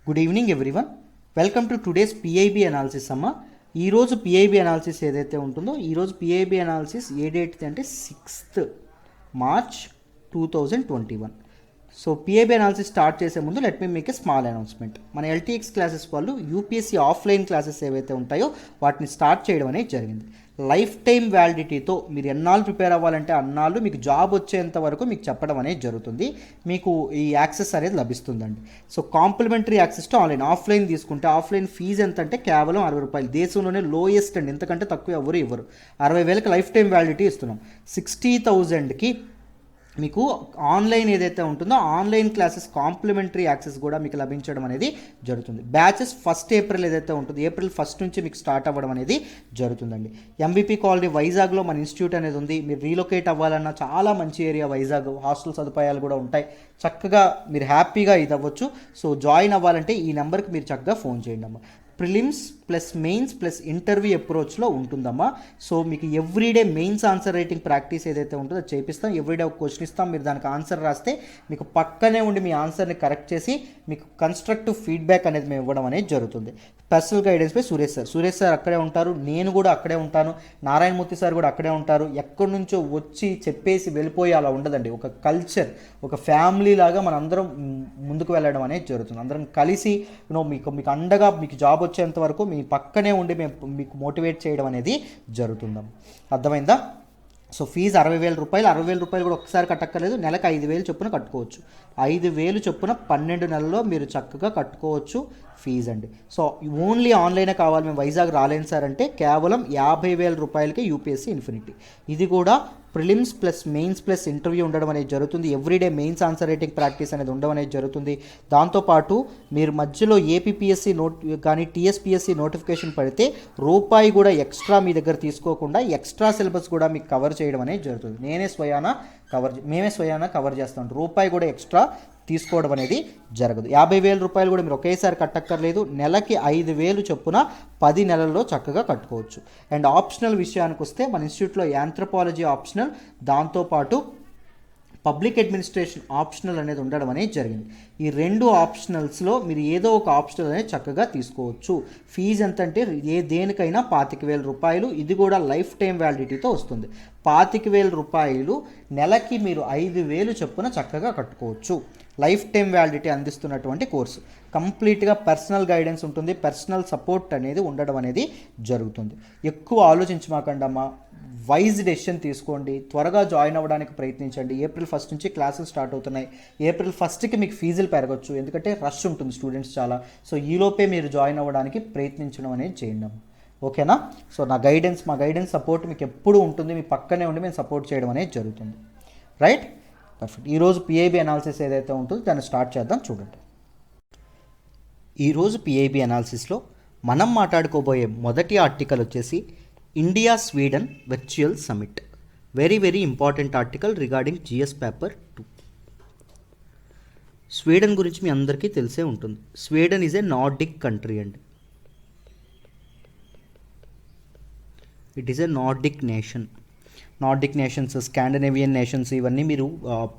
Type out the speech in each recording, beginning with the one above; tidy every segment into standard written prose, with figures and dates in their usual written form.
Good evening everyone. Welcome to today's PIB analysis అమ్మ. ఈరోజు PIB analysis ఏదైతే ఉంటుందో ఈరోజు పిఐబి అనాలిసిస్ ఏ డేట్ అంటే 6th March 2021. So PIB analysis start చేసే ముందు let me make a small announcement. మన ఎల్టీఎక్స్ క్లాసెస్ వాళ్ళు యూపీఎస్సీ ఆఫ్లైన్ క్లాసెస్ ఏవైతే ఉంటాయో వాటిని స్టార్ట్ చేయడం అనేది జరిగింది. లైఫ్ టైం వ్యాలిడిటీతో మీరు ఎన్నాళ్ళు ప్రిపేర్ అవ్వాలంటే అన్నాళ్ళు మీకు జాబ్ వచ్చేంత వరకు మీకు చెప్పడం అనేది జరుగుతుంది. మీకు ఈ యాక్సెస్ అనేది లభిస్తుందండి. So complimentary access to online. Offline తీసుకుంటే ఆఫ్లైన్ ఫీజు ఎంత అంటే కేవలం 60 రూపాయలు. దేశంలోనే లోయెస్ట్ అండి, ఇంతకంటే తక్కువ ఎవరు ఇవ్వరు. 60,000కి లైఫ్ టైం వ్యాలిడిటీ ఇస్తున్నాం. 60,000కి మీకు ఆన్లైన్ ఏదైతే ఉంటుందో ఆన్లైన్ క్లాసెస్ కాంప్లిమెంటరీ యాక్సెస్ కూడా మీకు లభించడం అనేది జరుగుతుంది. బ్యాచెస్ 1st April ఏదైతే ఉంటుందో April 1st నుంచి మీకు స్టార్ట్ అవ్వడం అనేది జరుగుతుందండి. ఎంవిపి కాలనీ వైజాగ్లో మన ఇన్స్టిట్యూట్ అనేది ఉంది. మీరు రీలొకేట్ అవ్వాలన్నా చాలా మంచి ఏరియా వైజాగ్. హాస్టల్ సదుపాయాలు కూడా ఉంటాయి. చక్కగా మీరు హ్యాపీగా ఇది అవ్వచ్చు. సో జాయిన్ అవ్వాలంటే ఈ నెంబర్కి మీరు చక్కగా ఫోన్ చేయండి అమ్మా. Prelims plus mains plus interview అప్రోచ్లో ఉంటుందమ్మా. సో మీకు everyday mains answer writing practice ఏదైతే ఉంటుందో అది చేపిస్తాం. ఎవ్రీడే ఒక క్వశ్చన్ ఇస్తాం. మీరు దానికి ఆన్సర్ రాస్తే మీకు పక్కనే ఉండి మీ ఆన్సర్ని కరెక్ట్ చేసి మీకు కన్స్ట్రక్టివ్ ఫీడ్బ్యాక్ అనేది మేము ఇవ్వడం అనేది జరుగుతుంది. పర్సనల్ గైడెన్స్ పై సురేష్ సార్ అక్కడే ఉంటారు. నేను కూడా అక్కడే ఉంటాను. నారాయణమూర్తి సార్ కూడా అక్కడే ఉంటారు. ఎక్కడి నుంచో వచ్చి చెప్పేసి వెళ్ళిపోయి అలా ఉండదండి. ఒక కల్చర్, ఒక ఫ్యామిలీ లాగా మన అందరం ముందుకు వెళ్ళడం అనేది జరుగుతుంది. అందరం కలిసి మీకు అండగా మీకు జాబ్ వచ్చేంత వరకు మీ పక్కనే ఉండి మేము మీకు మోటివేట్ చేయడం అనేది జరుగుతుందాం. అర్థమైందా? సో ఫీజు 60,000 రూపాయలు. 60,000 రూపాయలు కూడా ఒకసారి కట్టక్కర్లేదు. నెలకు 5,000 చొప్పున కట్టుకోవచ్చు. 5,000 చొప్పున 12 నెలల్లో మీరు చక్కగా కట్టుకోవచ్చు ఫీజు అండి. సో ఓన్లీ ఆన్లైనే కావాలి, మేము వైజాగ్ రాలేను సార్ అంటే కేవలం 50,000 రూపాయలకే యూపీఎస్సీ ఇన్ఫినిటీ. ఇది కూడా prelims plus mains plus interview ఉండడం అనేది జరుగుతుంది. Everyday mains answer writing practice అనేది ఉండడం అనేది జరుగుతుంది. దాంతోపాటు మీరు మధ్యలో ఏపీపీఎస్సీ కానీ టీఎస్పీఎస్సీ నోటిఫికేషన్ పడితే రూపాయి కూడా ఎక్స్ట్రా మీ దగ్గర తీసుకోకుండా ఎక్స్ట్రా సిలబస్ కూడా మీకు కవర్ చేయడం అనేది జరుగుతుంది. మేమే స్వయానా కవర్ చేస్తాం. రూపాయి కూడా ఎక్స్ట్రా తీసుకోవడం అనేది జరగదు. 50,000 రూపాయలు కూడా మీరు ఒకేసారి కట్టక్కర్లేదు. నెలకి 5,000 చొప్పున 10 నెలల్లో చక్కగా కట్టుకోవచ్చు. అండ్ ఆప్షనల్ విషయానికి వస్తే మన ఇన్స్టిట్యూట్లో యాంథ్రోపాలజీ ఆప్షనల్, దాంతోపాటు పబ్లిక్ అడ్మినిస్ట్రేషన్ ఆప్షనల్ అనేది ఉండడం అనేది జరిగింది. ఈ 2 ఆప్షనల్స్లో మీరు ఏదో ఒక ఆప్షనల్ అనేది చక్కగా తీసుకోవచ్చు. ఫీజు ఎంత అంటే దేనికైనా 25,000 రూపాయలు. ఇది కూడా లైఫ్ టైం వ్యాలిడిటీతో వస్తుంది. 25,000 రూపాయలు నెలకి మీరు 5,000 చొప్పున చక్కగా కట్టుకోవచ్చు. లైఫ్ టైం వ్యాలిడిటీ అందిస్తున్నటువంటి కోర్సు. కంప్లీట్గా పర్సనల్ గైడెన్స్ ఉంటుంది. పర్సనల్ సపోర్ట్ అనేది ఉండడం అనేది జరుగుతుంది. ఎక్కువ ఆలోచించమాకండి అమ్మా. వైజ్ డెసిషన్ తీసుకోండి. త్వరగా జాయిన్ అవ్వడానికి ప్రయత్నించండి. April 1st నుంచి క్లాసులు స్టార్ట్ అవుతున్నాయి. April 1st మీకు ఫీజులు పెరగచ్చు, ఎందుకంటే రష్ ఉంటుంది స్టూడెంట్స్ చాలా. సో ఈలోపే మీరు జాయిన్ అవ్వడానికి ప్రయత్నించడం అనేది చేయండి. ఓకేనా? సో మా గైడెన్స్ సపోర్ట్ మీకు ఎప్పుడు ఉంటుంది. మీ పక్కనే ఉండి మేము సపోర్ట్ చేయడం అనేది జరుగుతుంది. రైట్? పర్ఫెక్ట్. ఈరోజు పిఐబి అనాలిసిస్ ఏదైతే ఉంటుందో దాన్ని స్టార్ట్ చేద్దాం. చూడండి, ఈరోజు పిఐబి అనాలిసిస్లో మనం మాట్లాడుకోబోయే మొదటి ఆర్టికల్ వచ్చేసి India Sweden virtual summit. Very very important article regarding GS paper 2. Sweden గురించి మీ అందరికీ తెలిసే ఉంటుంది. Sweden is a Nordic country అండి. It is a Nordic nations, Scandinavian nations, ఇవన్నీ మీరు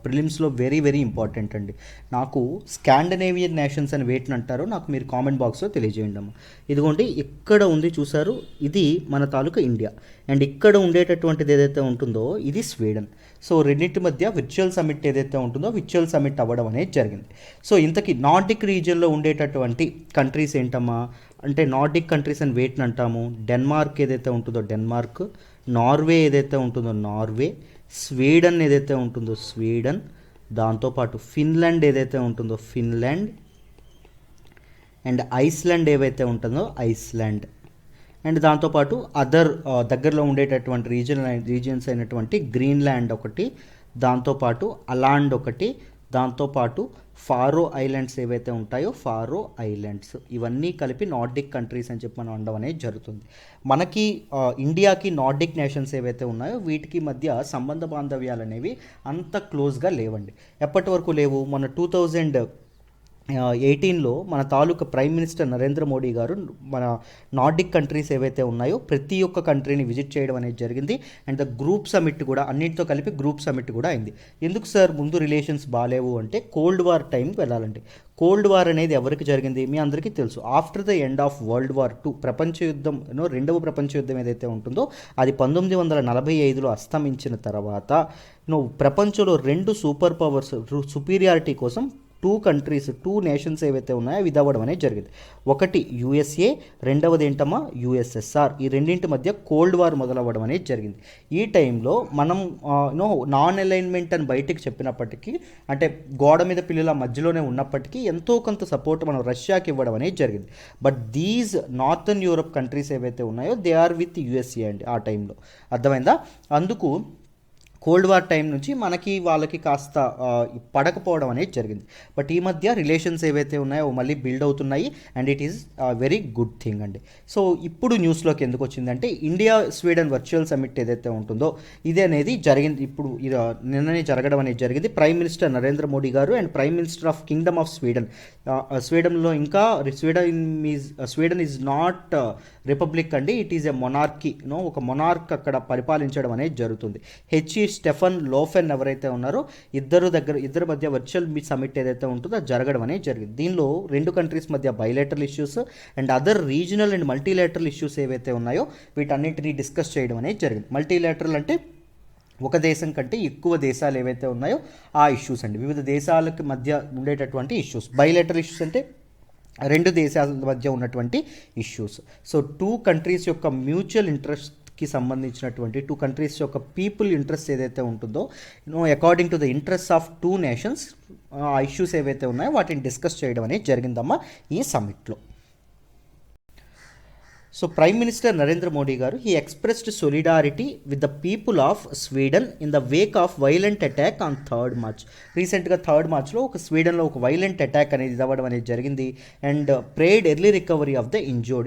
ప్రిలిమ్స్లో వెరీ వెరీ ఇంపార్టెంట్ అండి. నాకు స్కాండినేవియన్ నేషన్స్ అని వేటిని అంటారో నాకు మీరు కామెంట్ బాక్స్లో తెలియజేయండి అమ్మ. ఇదిగోండి ఇక్కడ ఉంది చూసారు, ఇది మన తాలూకా ఇండియా. అండ్ ఇక్కడ ఉండేటటువంటిది ఏదైతే ఉంటుందో ఇది స్వీడన్. సో రెండింటి మధ్య వర్చువల్ సమిట్ ఏదైతే ఉంటుందో వర్చువల్ సమిట్ అవ్వడం అనేది జరిగింది. సో ఇంతకీ నార్డిక్ రీజియన్లో ఉండేటటువంటి కంట్రీస్ ఏంటమ్మా అంటే నార్డిక్ కంట్రీస్ అని వేటిని అంటాము. డెన్మార్క్ ఏదైతే ఉంటుందో డెన్మార్క్, నార్వే ఏదైతే ఉంటుందో నార్వే, స్వీడన్ ఏదైతే ఉంటుందో స్వీడన్, దాంతోపాటు ఫిన్లాండ్ ఏదైతే ఉంటుందో ఫిన్లాండ్, అండ్ ఐస్లాండ్ ఏవైతే ఉంటుందో ఐస్లాండ్, అండ్ దాంతోపాటు అదర్ దగ్గరలో ఉండేటటువంటి రీజియన్స్ అయినటువంటి గ్రీన్లాండ్ ఒకటి, దాంతోపాటు అలాండ్ ఒకటి, దాంతోపాటు ఫారో ఐలాండ్స్ ఏవైతే ఉంటాయో ఫారో ఐలాండ్స్, ఇవన్నీ కలిపి నార్డిక్ కంట్రీస్ అని చెప్పి మనం అనడం అనేది జరుగుతుంది. మనకి ఇండియాకి నార్డిక్ నేషన్స్ ఏవైతే ఉన్నాయో వీటికి మధ్య సంబంధ బాంధవ్యాలు అనేవి అంత క్లోజ్గా లేవండి. ఎప్పటి వరకు లేవు? మన ఎయిటీన్లో మన తాలూకా ప్రైమ్ మినిస్టర్ నరేంద్ర మోడీ గారు మన నార్డిక్ కంట్రీస్ ఏవైతే ఉన్నాయో ప్రతి ఒక్క కంట్రీని విజిట్ చేయడం అనేది జరిగింది. అండ్ ద గ్రూప్ సమిట్ కూడా అన్నింటితో కలిపి గ్రూప్ సమిట్ కూడా అయింది. ఎందుకు సార్ ముందు రిలేషన్స్ బాగాలేవు అంటే కోల్డ్ వార్ టైంకి వెళ్ళాలండి. కోల్డ్ వార్ అనేది ఎవరికి జరిగింది మీ అందరికీ తెలుసు. After the end of world war II ప్రపంచ యుద్ధం రెండవ ప్రపంచ యుద్ధం ఏదైతే ఉంటుందో అది 1945లో అస్తమించిన తర్వాత ప్రపంచంలో 2 సూపర్ పవర్స్ సుపీరియారిటీ కోసం 2 కంట్రీస్ 2 నేషన్స్ ఏవైతే ఉన్నాయో అవి ఇదవ్వడం అనేది జరిగింది. ఒకటి USA, రెండవది ఏంటమ్మా USSR. ఈ రెండింటి మధ్య కోల్డ్ వార్ మొదలవ్వడం అనేది జరిగింది. ఈ టైంలో మనం నాన్ అలైన్మెంట్ అని బయటికి చెప్పినప్పటికీ, అంటే గోడ మీద పిల్లల మధ్యలోనే ఉన్నప్పటికీ ఎంతో కొంత సపోర్ట్ మనం రష్యాకి ఇవ్వడం అనేది జరిగింది. But these northern Europe countries ఏవైతే ఉన్నాయో దే ఆర్ విత్ USA అండి ఆ టైంలో. అర్థమైందా? అందుకు కోల్డ్ వార్ టైం నుంచి మనకి వాళ్ళకి కాస్త పడకపోవడం అనేది జరిగింది. బట్ ఈ మధ్య రిలేషన్స్ ఏవైతే ఉన్నాయో మళ్ళీ బిల్డ్ అవుతున్నాయి and it is very good thing అండి. సో ఇప్పుడు న్యూస్లోకి ఎందుకు వచ్చిందంటే ఇండియా స్వీడన్ వర్చువల్ సమిట్ ఏదైతే ఉంటుందో ఇది అనేది జరిగింది. ఇప్పుడు నిన్ననే జరగడం అనేది జరిగింది. ప్రైమ్ మినిస్టర్ నరేంద్ర మోడీ గారు and prime minister of kingdom of Sweden. స్వీడన్లో ఇంకా స్వీడన్ ఈజ్ నాట్ రిపబ్లిక్ అండి, ఇట్ ఈజ్ ఎ మొనార్కీ. ఒక మొనార్క్ అక్కడ పరిపాలించడం అనేది జరుగుతుంది. స్టెఫన్ లోఫెన్ ఎవరైతే ఉన్నారో ఇద్దరు మధ్య వర్చువల్ సమిట్ ఏదైతే ఉంటుందో అది జరగడం అనేది జరిగింది. దీనిలో 2 కంట్రీస్ మధ్య bilateral issues and other regional and multilateral issues ఏవైతే ఉన్నాయో వీటన్నింటినీ డిస్కస్ చేయడం అనేది జరిగింది. మల్టీలేటరల్ అంటే ఒక దేశం కంటే ఎక్కువ దేశాలు ఏవైతే ఉన్నాయో ఆ ఇష్యూస్ అండి, వివిధ దేశాలకు మధ్య ఉండేటటువంటి ఇష్యూస్. బైలేటరల్ ఇష్యూస్ అంటే 2 దేశాల మధ్య ఉన్నటువంటి ఇష్యూస్. సో 2 కంట్రీస్ యొక్క మ్యూచువల్ ఇంట్రెస్ట్కి సంబంధించినటువంటి 2 కంట్రీస్ యొక్క పీపుల్ ఇంట్రెస్ట్ ఏదైతే ఉంటుందో according to the interest of 2 nations ఆ ఇష్యూస్ ఏవైతే ఉన్నాయో వాటిని డిస్కస్ చేయడం అనేది జరిగిందమ్మా ఈ సమ్మిట్లో. So prime minister Narendra Modi గారు he expressed solidarity with the people of Sweden in the wake of violent attack on 3rd March. రీసెంట్గా 3rd మార్చ్లో స్వీడన్లో ఒక వైలెంట్ అటాక్ అనేది ఇవ్వడం అనేది జరిగింది. And prayed early recovery of the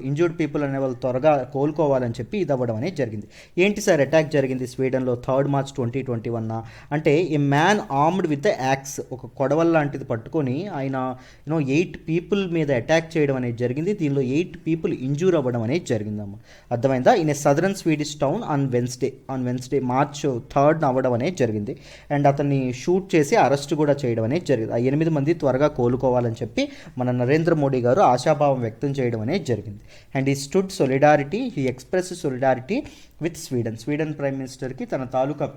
injured people అనే వాళ్ళు త్వరగా కోలుకోవాలని చెప్పి ఇది అవ్వడం అనేది జరిగింది. ఏంటి సార్ అటాక్ జరిగింది స్వీడన్లో 3rd మార్చ్ 2021 అంటే a man armed with the axe, ఒక కొడవల్ లాంటిది పట్టుకొని ఆయన 8 పీపుల్ మీద అటాక్ చేయడం అనేది జరిగింది. దీనిలో 8 పీపుల్ ఇంజూర్ అవ్వడం అనేది జరిగిందమ్మా. అర్థమైందా? In a southern Swedish town on Wednesday March 3rd అవ్వడం అనేది జరిగింది. అండ్ అతన్ని షూట్ చేసి అరెస్ట్ కూడా చేయడం అనేది జరిగింది. ఆ 8 మంది త్వరగా కోలుకోవాలని చెప్పి మన నరేంద్ర మోడీ గారు ఆశాభావం వ్యక్తం చేయడం అనేది జరిగింది. అండ్ ఈ stood solidarity, he express solidarity with Sweden prime మినిస్టర్కి తన తాలూకా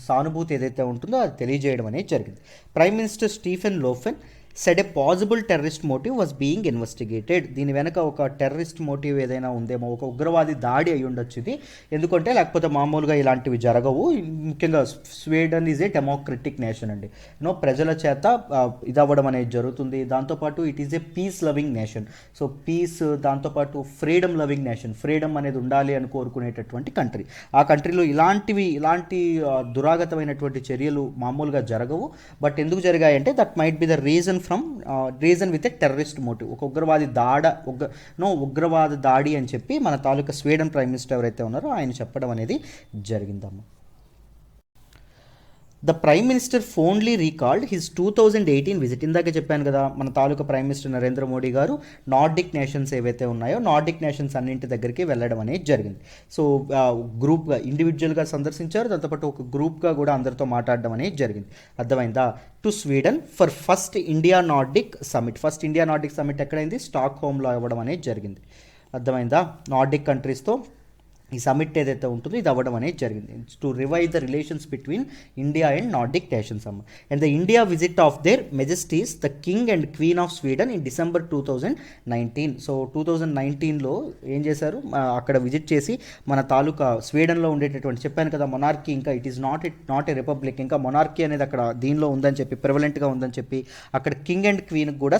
సానుభూతి ఏదైతే ఉంటుందో అది తెలియజేయడం అనేది జరిగింది. Prime minister Stephen Lofven said a possible terrorist motive was being investigated. దీని వెనక ఒక టెర్రరిస్ట్ మోటివ్ ఏదైనా ఉందేమో, ఒక ఉగ్రవాది దాడి అయి ఉండొచ్చు ఇది. ఎందుకంటే లేకపోతే మామూలుగా ఇలాంటివి జరగవు. ముఖ్యంగా Sweden is a democratic nation అండి. ప్రజల చేత ఇదవ్వడం అనేది జరుగుతుంది. దాంతోపాటు it is a peace loving nation. So peace, దాంతోపాటు ఫ్రీడమ్ లవింగ్ నేషన్. ఫ్రీడమ్ అనేది ఉండాలి అని కోరుకునేటటువంటి కంట్రీ. ఆ కంట్రీలో ఇలాంటి దురాగతమైనటువంటి చర్యలు మామూలుగా జరగవు. బట్ ఎందుకు జరిగాయంటే that might be the reason with a terrorist motive. ఒక ఉగ్రవాద దాడి అని చెప్పి మన తాలూకా స్వీడన్ ప్రైమ్ మినిస్టర్ ఎవరైతే ఉన్నారో ఆయన చెప్పడం అనేది జరిగిందమ్మా. The prime minister fondly recalled his 2018 visit. ఇందాక చెప్పాను కదా మన తాలూకా ప్రైమ్ మినిస్టర్ నరేంద్ర మోడీ గారు నార్డిక్ నేషన్స్ ఏవైతే ఉన్నాయో నార్డిక్ నేషన్స్ అన్నింటి దగ్గరికి వెళ్ళడం అనేది జరిగింది. సో గ్రూప్గా, ఇండివిజువల్గా సందర్శించారు, దాంతోపాటు ఒక గ్రూప్గా కూడా అందరితో మాట్లాడడం అనేది జరిగింది. అర్థమైందా? To Sweden for first India Nordic summit ఎక్కడైంది? స్టాక్హోమ్లో అవ్వడం అనేది జరిగింది. అర్థమైందా? నార్డిక్ కంట్రీస్తో ఈ సమిట్ ఏదైతే ఉంటుందో ఇది అవ్వడం అనేది జరిగింది. To revive the relations between India and Nordic nations అమ్మ. And the India visit of their majesties the king and queen of Sweden in December 2019. So 2019లో ఏం చేశారు, అక్కడ విజిట్ చేసి మన తాలూకా స్వీడన్లో ఉండేటటువంటి, చెప్పాను కదా మొనార్కీ, ఇంకా it is not a republic, ఇంకా మొనార్కీ అనేది అక్కడ దీనిలో ఉందని చెప్పి, ప్రివలెంట్గా ఉందని చెప్పి అక్కడ కింగ్ అండ్ క్వీన్కి కూడా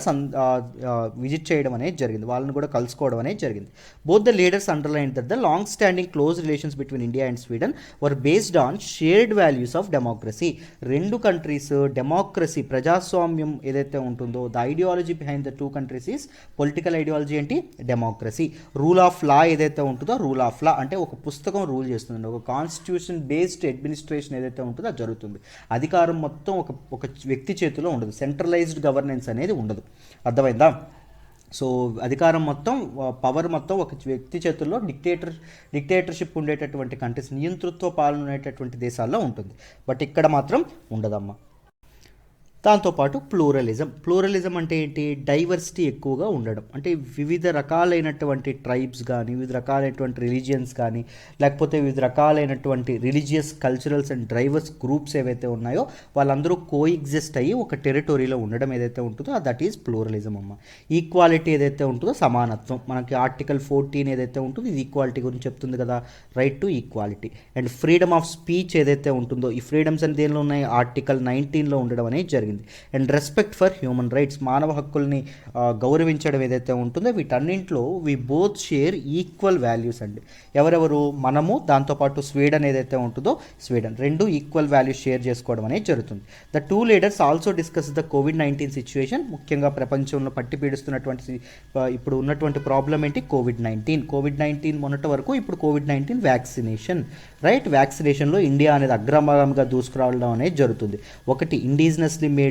విజిట్ చేయడం అనేది జరిగింది. వాళ్ళని కూడా కలుసుకోవడం అనేది జరిగింది. Both the leaders underline that the long standing standing close relations between India and Sweden were based on shared values of democracy. రెండు కంట్రీస్ డెమోక్రసీ, ప్రజాస్వామ్యం ఏదైతే ఉంటుందో, the ideology behind the two countries is political ideology ఏంటి, democracy. Rule of law ఏదైతే ఉంటుందో, rule of law అంటే ఒక పుస్తకం రూల్ చేస్తుంది, ఒక కాన్స్టిట్యూషన్ బేస్డ్ అడ్మినిస్ట్రేషన్ ఏదైతే ఉంటుందో అది జరుగుతుంది. అధికారం మొత్తం ఒక వ్యక్తి చేతిలో ఉండదు, సెంట్రలైజ్డ్ గవర్నెన్స్ అనేది ఉండదు. అర్థమైందా? సో అధికారం మొత్తం, పవర్ మొత్తం ఒక వ్యక్తి చేతుల్లో డిక్టేటర్షిప్ ఉండేటటువంటి కంట్రీస్, నియంతృత్వ పాలన ఉండేటటువంటి దేశాల్లో ఉంటుంది. బట్ ఇక్కడ మాత్రం ఉండదమ్మా. దాంతోపాటు ప్లూరలిజం అంటే ఏంటి, డైవర్సిటీ ఎక్కువగా ఉండడం. అంటే వివిధ రకాలైనటువంటి ట్రైబ్స్ కానీ, వివిధ రకాలైనటువంటి రిలీజియన్స్ కానీ, లేకపోతే వివిధ రకాలైనటువంటి religious, culturals and drivers groups ఏవైతే ఉన్నాయో వాళ్ళందరూ కోఎగ్జిస్ట్ అయ్యి ఒక టెరిటరీలో ఉండడం ఏదైతే ఉంటుందో దట్ ఈజ్ ప్లూరలిజం అమ్మ. ఈక్వాలిటీ ఏదైతే ఉంటుందో, సమానత్వం. మనకి ఆర్టికల్ 14 ఏదైతే ఉంటుందో ఇది ఈక్వాలిటీ గురించి చెప్తుంది కదా, right to equality. And freedom of speech ఏదైతే ఉంటుందో, ఈ ఫ్రీడమ్స్ అని దేనిలో ఉన్నాయి, ఆర్టికల్ 19లో ఉండడం అనేది జరిగింది. And respect for human rights, మానవ హక్కుల్ని గౌరవించడం ఏదైతే ఉంటుందో, వీటన్నింటిలో we both share equal values అండి. ఎవరెవరు, మనము, దాంతోపాటు స్వీడన్ ఏదైతే ఉంటుందో స్వీడన్, రెండు ఈక్వల్ వాల్యూస్ షేర్ చేసుకోవడం అనేది జరుగుతుంది. The two leaders also discuss the COVID-19 situation. ముఖ్యంగా ప్రపంచంలో పట్టి పీడిస్తున్నటువంటి ఇప్పుడు ఉన్నటువంటి ప్రాబ్లం ఏంటి, కోవిడ్-19 మొన్నటి వరకు, ఇప్పుడు కోవిడ్-19 వ్యాక్సినేషన్, రైట్. వ్యాక్సినేషన్లో ఇండియా అనేది అగ్రభాగంగా దూసుకురావడం అనేది జరుగుతుంది. ఒకటి ఇండిజినస్లీ మేడ్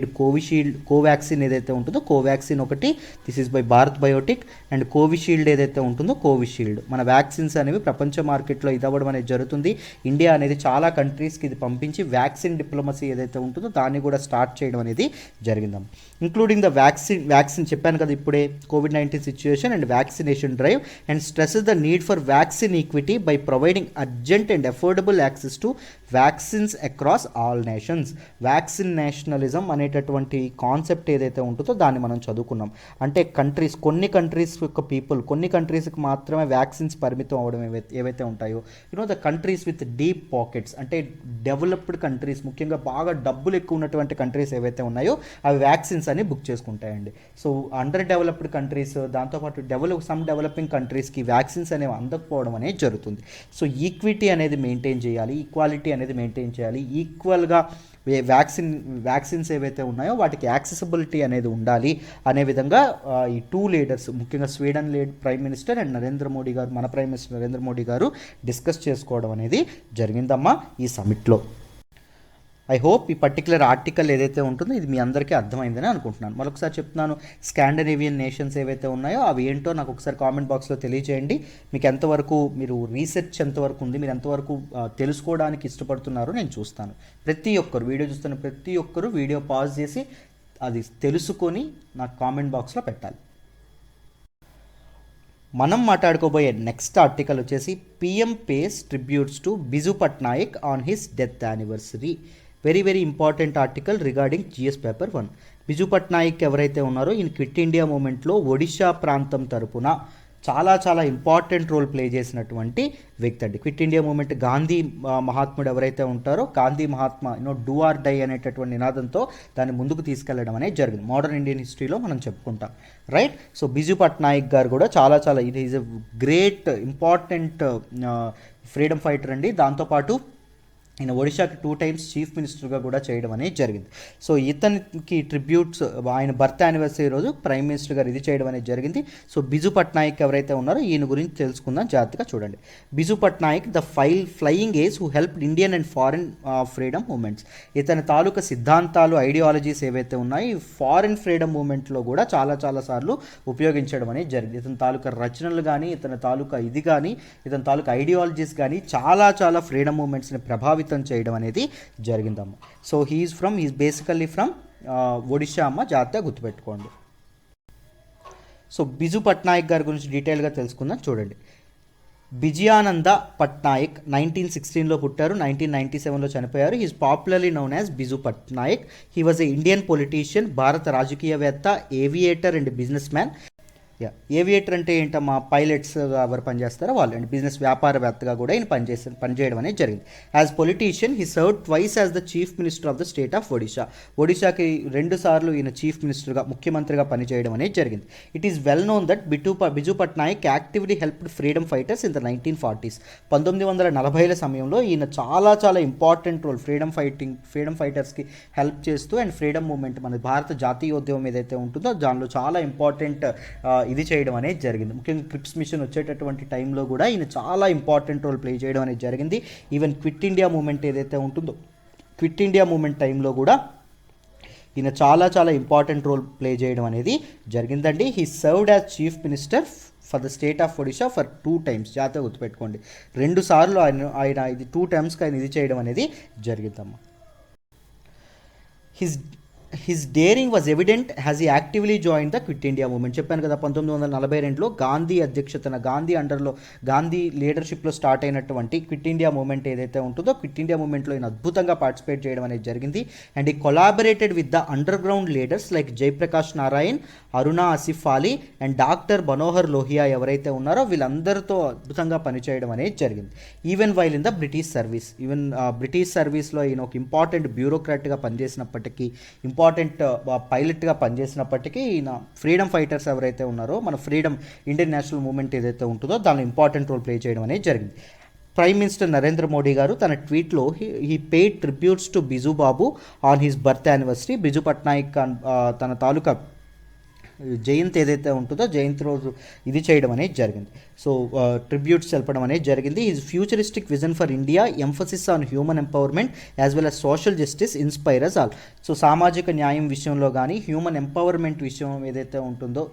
కోవాక్సిన్ ఏదైతే ఉంటుందో, కోవాక్సిన్ ఒకటి, this is by Bharat biotech. And Covishield ఏదైతే ఉంటుందో, కోవిషీల్డ్. మన వ్యాక్సిన్స్ అనేవి ప్రపంచ మార్కెట్లో ఇది అవ్వడం అనేది జరుగుతుంది. ఇండియా అనేది చాలా కంట్రీస్కి ఇది పంపించి వ్యాక్సిన్ డిప్లొమసీ ఏదైతే ఉంటుందో దాన్ని కూడా స్టార్ట్ చేయడం అనేది జరిగిందాం. ఇంక్లూడింగ్ ద వ్యాక్సిన్ చెప్పాను కదా ఇప్పుడే, COVID-19 situation and vaccination drive, and stresses the need for vaccine equity by providing urgent and affordable access to vaccines across all nations. Vaccine nationalism అనేటటువంటి కాన్సెప్ట్ ఏదైతే ఉంటుందో దాన్ని మనం చదువుకున్నాం. అంటే కొన్ని కంట్రీస్ యొక్క పీపుల్, కొన్ని కంట్రీస్కి మాత్రమే వ్యాక్సిన్స్ పరిమితం అవ్వడం ఏవైతే ఉంటాయో, the countries with deep pockets, అంటే డెవలప్డ్ కంట్రీస్, ముఖ్యంగా బాగా డబ్బులు ఎక్కువ ఉన్నటువంటి కంట్రీస్ ఏవైతే ఉన్నాయో అవి వ్యాక్సిన్స్ అని బుక్ చేసుకుంటాయండి. సో అండర్ డెవలప్డ్ కంట్రీస్, దాంతోపాటు డెవలపింగ్ కంట్రీస్కి వ్యాక్సిన్స్ అనేవి అందకపోవడం అనేది జరుగుతుంది. సో ఈక్విటీ అనేది మెయింటైన్ చేయాలి, ఈక్వాలిటీ అనేది మెయింటైన్ చేయాలి, ఈక్వల్గా వ్యాక్సిన్స్ ఏవైతే ఉన్నాయో వాటికి యాక్సెసిబిలిటీ అనేది ఉండాలి అనే విధంగా ఈ టూ లీడర్స్, ముఖ్యంగా Sweden prime minister and Narendra Modi గారు, మన ప్రైమ్ మినిస్టర్ నరేంద్ర మోడీ గారు డిస్కస్ చేసుకోవడం అనేది జరిగిందమ్మా ఈ సమిట్లో. ఐ హోప్ ఈ పర్టికులర్ ఆర్టికల్ ఏదైతే ఉంటుందో ఇది మీ అందరికీ అర్థమైందని అనుకుంటున్నాను. మరొకసారి చెప్తున్నాను, స్కాండినేవియన్ నేషన్స్ ఏవైతే ఉన్నాయో అవి ఏంటో నాకు ఒకసారి కామెంట్ బాక్స్లో తెలియజేయండి. మీకు ఎంతవరకు, మీరు రీసెర్చ్ ఎంతవరకు ఉంది, మీరు ఎంతవరకు తెలుసుకోవడానికి ఇష్టపడుతున్నారో నేను చూస్తాను. ప్రతి ఒక్కరు వీడియో చూస్తున్న ప్రతి ఒక్కరు వీడియో పాజ్ చేసి అది తెలుసుకొని నాకు కామెంట్ బాక్స్లో పెట్టాలి. మనం మాట్లాడుకోబోయే నెక్స్ట్ ఆర్టికల్ వచ్చేసి PM pays tributes to Biju Patnaik on his death anniversary. Very important article regarding GS paper 1. Biju Patnaik ఎవరైతే ఉన్నారో ఈయన క్విట్ ఇండియా మూమెంట్లో ఒడిషా ప్రాంతం తరపున చాలా ఇంపార్టెంట్ రోల్ ప్లే చేసినటువంటి వ్యక్తి అండి. క్విట్ ఇండియా మూమెంట్, గాంధీ మహాత్ముడు ఎవరైతే ఉంటారో, Gandhi Mahatma do or die అనేటటువంటి నినాదంతో దాన్ని ముందుకు తీసుకెళ్లడం అనేది జరిగింది. మోడర్న్ ఇండియన్ హిస్టరీలో మనం చెప్పుకుంటాం, రైట్. సో బిజు పట్నాయక్ గారు కూడా చాలా ఇది is a great important freedom fighter అండి. దాంతోపాటు ఈయన ఒడిశాకి 2 times చీఫ్ మినిస్టర్గా కూడా చేయడం అనేది జరిగింది. సో ఇతనికి ట్రిబ్యూట్స్, ఆయన బర్త్ యానివర్సరీ రోజు ప్రైమ్ మినిస్టర్ గారు ఇది చేయడం అనేది జరిగింది. సో బిజు పట్నాయక్ ఎవరైతే ఉన్నారో ఈయన గురించి తెలుసుకుందాం, జాగ్రత్తగా చూడండి. Biju Patnaik the flying ace who help Indian and foreign freedom movements. ఇతని తాలూకా సిద్ధాంతాలు, ఐడియాలజీస్ ఏవైతే ఉన్నాయో ఈ ఫారిన్ ఫ్రీడమ్ మూమెంట్లో కూడా చాలా సార్లు ఉపయోగించడం అనేది జరిగింది. ఇతని తాలూకా రచనలు కానీ, ఇతని తాలూకా ఇది కానీ, ఇతని తాలూకా ఐడియాలజీస్ కానీ చాలా ఫ్రీడమ్ మూమెంట్స్ని ప్రభావితం చేయడం అనేది జరిగిందమ్మ. So he is basically from Odisha అమ్మ, జాగ్రత్తగా గుర్తుపెట్టుకోండి. సో బిజు పట్నాయక్ గారి గురించి డీటెయిల్గా తెలుసుకుందాం, చూడండి. బిజయానంద పట్నాయక్ 1916లో పుట్టారు, 1997లో చనిపోయారు. He is popularly known as Biju Patnaik. He was a Indian politician, భారత రాజకీయవేత్త, aviator and businessman. Yeah, aviator అంటే ఏంటమ్మా, పైలట్స్ ఎవరు పనిచేస్తారో వాళ్ళు అండ్ బిజినెస్ వ్యాపారవేత్తగా కూడా ఈయన పనిచేయడం అనేది జరిగింది. As politician he serve twice as the chief minister of the state of Odisha. ఒడిషాకి 2 సార్లు ఈయన చీఫ్ మినిస్టర్గా, ముఖ్యమంత్రిగా పనిచేయడం అనేది జరిగింది. It is well known that Biju Patnaik actively helped freedom fighters in the 1940s. 1940ల సమయంలో ఈయన చాలా ఇంపార్టెంట్ రోల్ ఫ్రీడమ్ ఫైటర్స్కి హెల్ప్ చేస్తూ అండ్ ఫ్రీడమ్ మూవ్మెంట్, మన భారత జాతీయోద్యమం ఏదైతే ఉంటుందో దానిలో చాలా ఇంపార్టెంట్ ఇది చేయడం అనేది జరిగింది. ముఖ్యంగా క్రిప్స్ మిషన్ వచ్చేటటువంటి టైంలో కూడా ఈయన చాలా ఇంపార్టెంట్ రోల్ ప్లే చేయడం అనేది జరిగింది. ఈవెన్ క్విట్ ఇండియా మూమెంట్ ఏదైతే ఉంటుందో, క్విట్ ఇండియా మూమెంట్ టైంలో కూడా ఈయన చాలా ఇంపార్టెంట్ రోల్ ప్లే చేయడం అనేది జరిగిందండి. He served as chief minister for the state of Odisha for 2 times. జాగ్రత్తగా గుర్తుపెట్టుకోండి, 2 సార్లు ఆయన ఇది 2 times ఆయన ఇది చేయడం అనేది జరిగిందమ్మా. His daring was evident as he actively join the Quit India Movement. చెప్పాను కదా, 1942లో గాంధీ అధ్యక్షతన, గాంధీ లీడర్షిప్లో స్టార్ట్ అయినటువంటి క్విట్ ఇండియా మూవ్మెంట్ ఏదైతే ఉంటుందో, క్విట్ ఇండియా మూవ్మెంట్లో ఈయన అద్భుతంగా పార్టిసిపేట్ చేయడం అనేది జరిగింది. అండ్ ఈ collaborated with the under ground leaders like Jayaprakash Narayan, Aruna Asif Ali and doctor Manohar Lohia ఎవరైతే ఉన్నారో వీళ్ళందరితో అద్భుతంగా పనిచేయడం అనేది జరిగింది. Even while in the British సర్వీస్లో ఈయన ఒక ఇంపార్టెంట్ బ్యూరోక్రాట్గా పనిచేసినప్పటికీ, ఇంపార్టెంట్ పైలట్గా పనిచేసినప్పటికీ ఈయన ఫ్రీడమ్ ఫైటర్స్ ఎవరైతే ఉన్నారో, మన ఇండియన్ నేషనల్ మూవ్మెంట్ ఏదైతే ఉంటుందో దానిలో ఇంపార్టెంట్ రోల్ ప్లే చేయడం అనేది జరిగింది. ప్రైమ్ మినిస్టర్ నరేంద్ర మోడీ గారు తన ట్వీట్లో he paid tributes to Biju Babu on his birth anniversary. Biju Patnaik తన తాలూకా జయంతి ఏదైతే ఉంటుందో జయంతి రోజు ఇది చేయడం అనేది జరిగింది. సో ట్రిబ్యూట్స్ తెలపడం అనేది జరిగింది. His futuristic vision for India, emphasis on human empowerment as well as social justice inspires all. So సామాజిక న్యాయం విషయంలో కానీ, హ్యూమన్ ఎంపవర్మెంట్ విషయం ఏదైతే ఉంటుందో,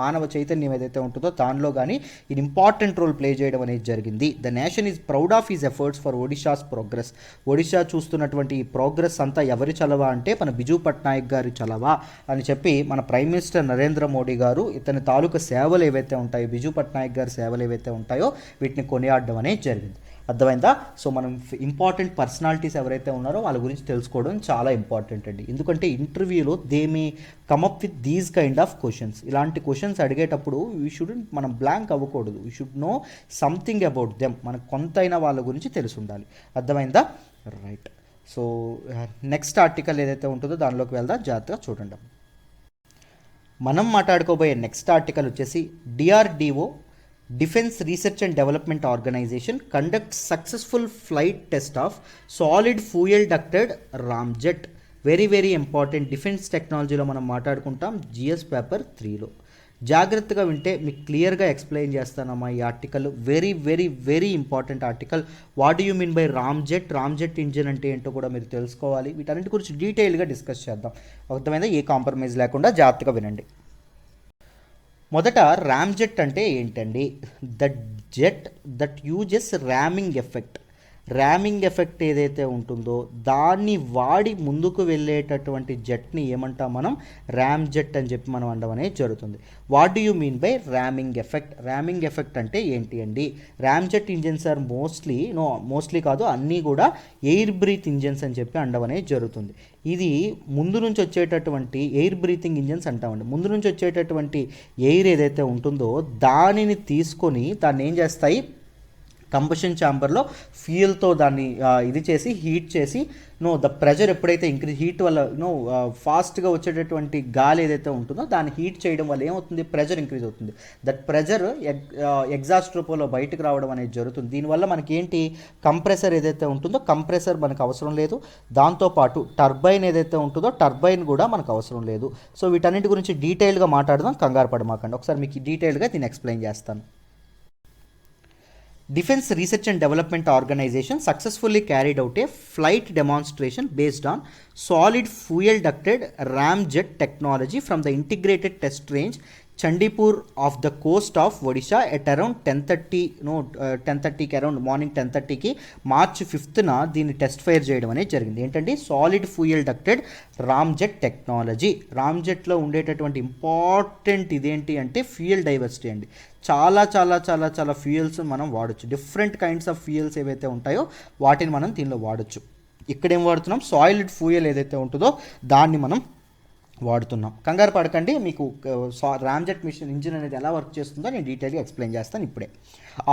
మానవ చైతన్యం ఏదైతే ఉంటుందో దానిలో కానీ ఇది ఇంపార్టెంట్ రోల్ ప్లే చేయడం అనేది జరిగింది. The nation is proud of his efforts for Odisha's progress. Odisha చూస్తున్నటువంటి ఈ ప్రోగ్రెస్ అంతా ఎవరి చలవా అంటే మన బిజు పట్నాయక్ గారి చలవా అని చెప్పి మన ప్రైమ్ మినిస్టర్ నరేంద్ర మోడీ గారు ఇతని తాలూకా సేవలు ఏవైతే ఉంటాయో, బిజు పట్నాయక్ గారి సేవలు ఏవైతే ఉంటాయో వీటిని కొనియాడడం అనేది జరిగింది. అర్థమైందా? సో మనం ఇంపార్టెంట్ పర్సనాలిటీస్ ఎవరైతే ఉన్నారో వాళ్ళ గురించి తెలుసుకోవడం చాలా ఇంపార్టెంట్ అండి. ఎందుకంటే ఇంటర్వ్యూలో they may come up with these kind of questions. ఇలాంటి క్వశ్చన్స్ అడిగేటప్పుడు మనం బ్లాంక్ అవ్వకూడదు. We should know something about them. మనకు కొంతైనా వాళ్ళ గురించి తెలిసి ఉండాలి. అర్థమైందా? రైట్. సో నెక్స్ట్ ఆర్టికల్ ఏదైతే ఉంటుందో దానిలోకి వెళ్దాం, జాగ్రత్తగా చూడండి. మనం మాట్లాడుకోబోయే నెక్స్ట్ ఆర్టికల్ వచ్చేసి DRDO, defence research and development organisation conduct successful flight test of solid fuel ducted ramjet. Very important. Defence టెక్నాలజీలో మనం మాట్లాడుకుంటాం జిఎస్ పేపర్ 3లో. జాగ్రత్తగా వింటే మీకు క్లియర్గా ఎక్స్ప్లెయిన్ చేస్తానమ్మా ఈ article. Very important article. What do you mean by ramjet engine అంటే ఏంటో కూడా మీరు తెలుసుకోవాలి. వీటన్నిటి గురించి డీటెయిల్గా డిస్కస్ చేద్దాం. అర్థమైందా? ఏ కాంప్రమైజ్ లేకుండా జాగ్రత్తగా వినండి. మొదట రామ్జెట్ అంటే ఏంటండి? The jet that uses ramming effect ఏదైతే ఉంటుందో దాన్ని వాడి ముందుకు వెళ్ళేటటువంటి జెట్ని ఏమంటాం మనం? ర్యామ్ జెట్ అని చెప్పి మనం అనడం అనేది జరుగుతుంది. What do you mean by ramming effect అంటే ఏంటి అండి? Ramjet engines are mostly కాదు, అన్నీ కూడా ఎయిర్ బ్రీత్ ఇంజిన్స్ అని చెప్పి అనడం అనేది జరుగుతుంది. ఇది ముందు నుంచి వచ్చేటటువంటి ఎయిర్ బ్రీతింగ్ ఇంజిన్స్ అంటామండి. ముందు నుంచి వచ్చేటటువంటి ఎయిర్ ఏదైతే ఉంటుందో దానిని తీసుకొని దాన్ని ఏం చేస్తాయి? కంబషన్ ఛాంబర్లో ఫ్యూయల్తో దాన్ని ఇది చేసి హీట్ చేసి ద ప్రెజర్ ఎప్పుడైతే హీట్ వల్ల ఫాస్ట్గా వచ్చేటటువంటి గాలి ఏదైతే ఉంటుందో దాన్ని హీట్ చేయడం వల్ల ఏమవుతుంది? ప్రెజర్ ఇంక్రీజ్ అవుతుంది. దట్ ప్రెజర్ ఎగ్జాస్ట్ రూపంలో బయటకు రావడం అనేది జరుగుతుంది. దీనివల్ల మనకి ఏంటి? కంప్రెసర్ ఏదైతే ఉంటుందో కంప్రెసర్ మనకు అవసరం లేదు. దాంతోపాటు టర్బైన్ ఏదైతే ఉంటుందో టర్బైన్ కూడా మనకు అవసరం లేదు. సో వీటన్నిటి గురించి డీటెయిల్గా మాట్లాడదాం, కంగారు పడమాకండి. ఒకసారి మీకు డీటెయిల్గా దీన్ని ఎక్స్ప్లెయిన్ చేస్తాను. Defense Research and Development Organization successfully carried out a flight demonstration based on solid fuel ducted ramjet technology from the integrated test range Chandipur off the coast of Odisha at around 10:30కి around morning 10:30కి March 5న దీన్ని test fire చేయడం అనేది జరిగింది. ఏంటంటే solid fuel ducted ramjet technology. రామ్జెట్లో ఉండేటటువంటి ఇంపార్టెంట్ ఇదేంటి అంటే ఫ్యూయల్ డైవర్సిటీ అండి. చాలా ఫ్యూయల్స్ మనం వాడచ్చు. డిఫరెంట్ కైండ్స్ ఆఫ్ ఫ్యూయల్స్ ఏవైతే ఉంటాయో వాటిని మనం దీనిలో వాడచ్చు. ఇక్కడేం వాడుతున్నాం? సాలిడ్ ఫ్యూయల్ ఏదైతే ఉంటుందో దాన్ని మనం వాడుతున్నాం. కంగారు పడకండి, మీకు రామ్జెట్ మిషన్ ఇంజిన్ అనేది ఎలా వర్క్ చేస్తుందో నేను డీటెయిల్గా ఎక్స్ప్లెయిన్ చేస్తాను ఇప్పుడే.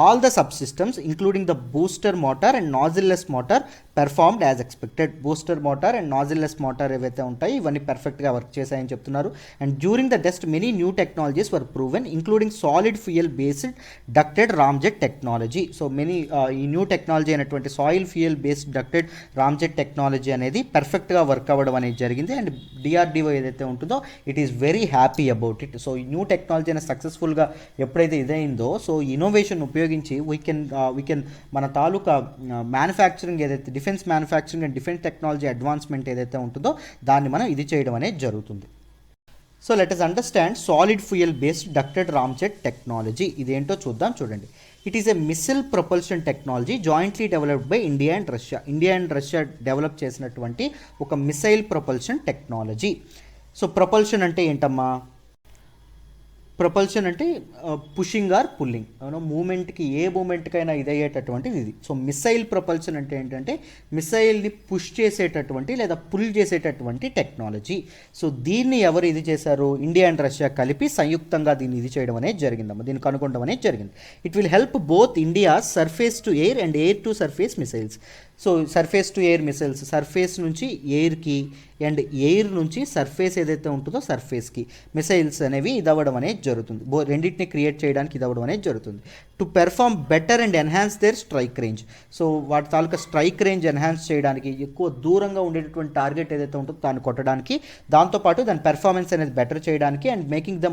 All the subsystems including the booster motor and nozzleless motor performed as expected. Booster motor and nozzleless motor ఏవైతే ఉంటాయి ఇవన్నీ పర్ఫెక్ట్గా వర్క్ చేశాయని చెప్తున్నారు. And during the test many new technologies were proven including solid fuel based ducted ramjet technology. So many ఈ new technology అయినటువంటి solid fuel based ducted ramjet technology అనేది పర్ఫెక్ట్గా వర్క్ అవ్వడం అనేది జరిగింది. అండ్ డిఆర్డిఓ ఏదైతే ఉంటుందో it is very happy about it. So ఈ న్యూ టెక్నాలజీ అనేది సక్సెస్ఫుల్గా ఎప్పుడైతే ఇదైందో, సో ఇన్నోవేషన్ ఉపయోగించి వీ కెన్ మన తాలూకా మ్యానుఫ్యాక్చరింగ్ ఏదైతే defence manufacturing and defence technology advancement ఏదైతే ఉంటుందో దాన్ని మనం ఇది చేయడం అనేది జరుగుతుంది. So let us understand solid fuel based ducted ramjet technology. ఇదేంటో చూద్దాం. చూడండి, it is a missile propulsion technology jointly developed by India and Russia. India and Russia develop చేసినటువంటి ఒక missile propulsion technology. So propulsion అంటే ఏంటమ్మా? Propulsion అంటే pushing are pulling, మూమెంట్కి ఏ మూమెంట్కైనా ఇదయ్యేటటువంటిది ఇది. So missile propulsion అంటే ఏంటంటే మిసైల్ని పుష్ చేసేటటువంటి లేదా పుల్ చేసేటటువంటి టెక్నాలజీ. సో దీన్ని ఎవరు ఇది చేశారు? ఇండియా అండ్ రష్యా కలిపి సంయుక్తంగా దీన్ని ఇది చేయడం అనేది జరిగిందమ్మా, దీన్ని కనుగొనడం అనేది జరిగింది. It will help both India surface to air and air to surface missiles. So surface to air missiles, surface నుంచి ఎయిర్కి అండ్ ఎయిర్ నుంచి సర్ఫేస్ ఏదైతే ఉంటుందో సర్ఫేస్కి మిసైల్స్ అనేవి ఇదవ్వడం అనేది జరుగుతుంది. రెండింటిని క్రియేట్ చేయడానికి ఇదవ్వడం అనేది జరుగుతుంది. To perform better and enhance their strike range. So వాటి తాలూకా స్ట్రైక్ రేంజ్ ఎన్హాన్స్ చేయడానికి, ఎక్కువ దూరంగా ఉండేటటువంటి టార్గెట్ ఏదైతే ఉంటుందో దాన్ని కొట్టడానికి, దాంతోపాటు దాని పెర్ఫార్మెన్స్ అనేది బెటర్ చేయడానికి and making the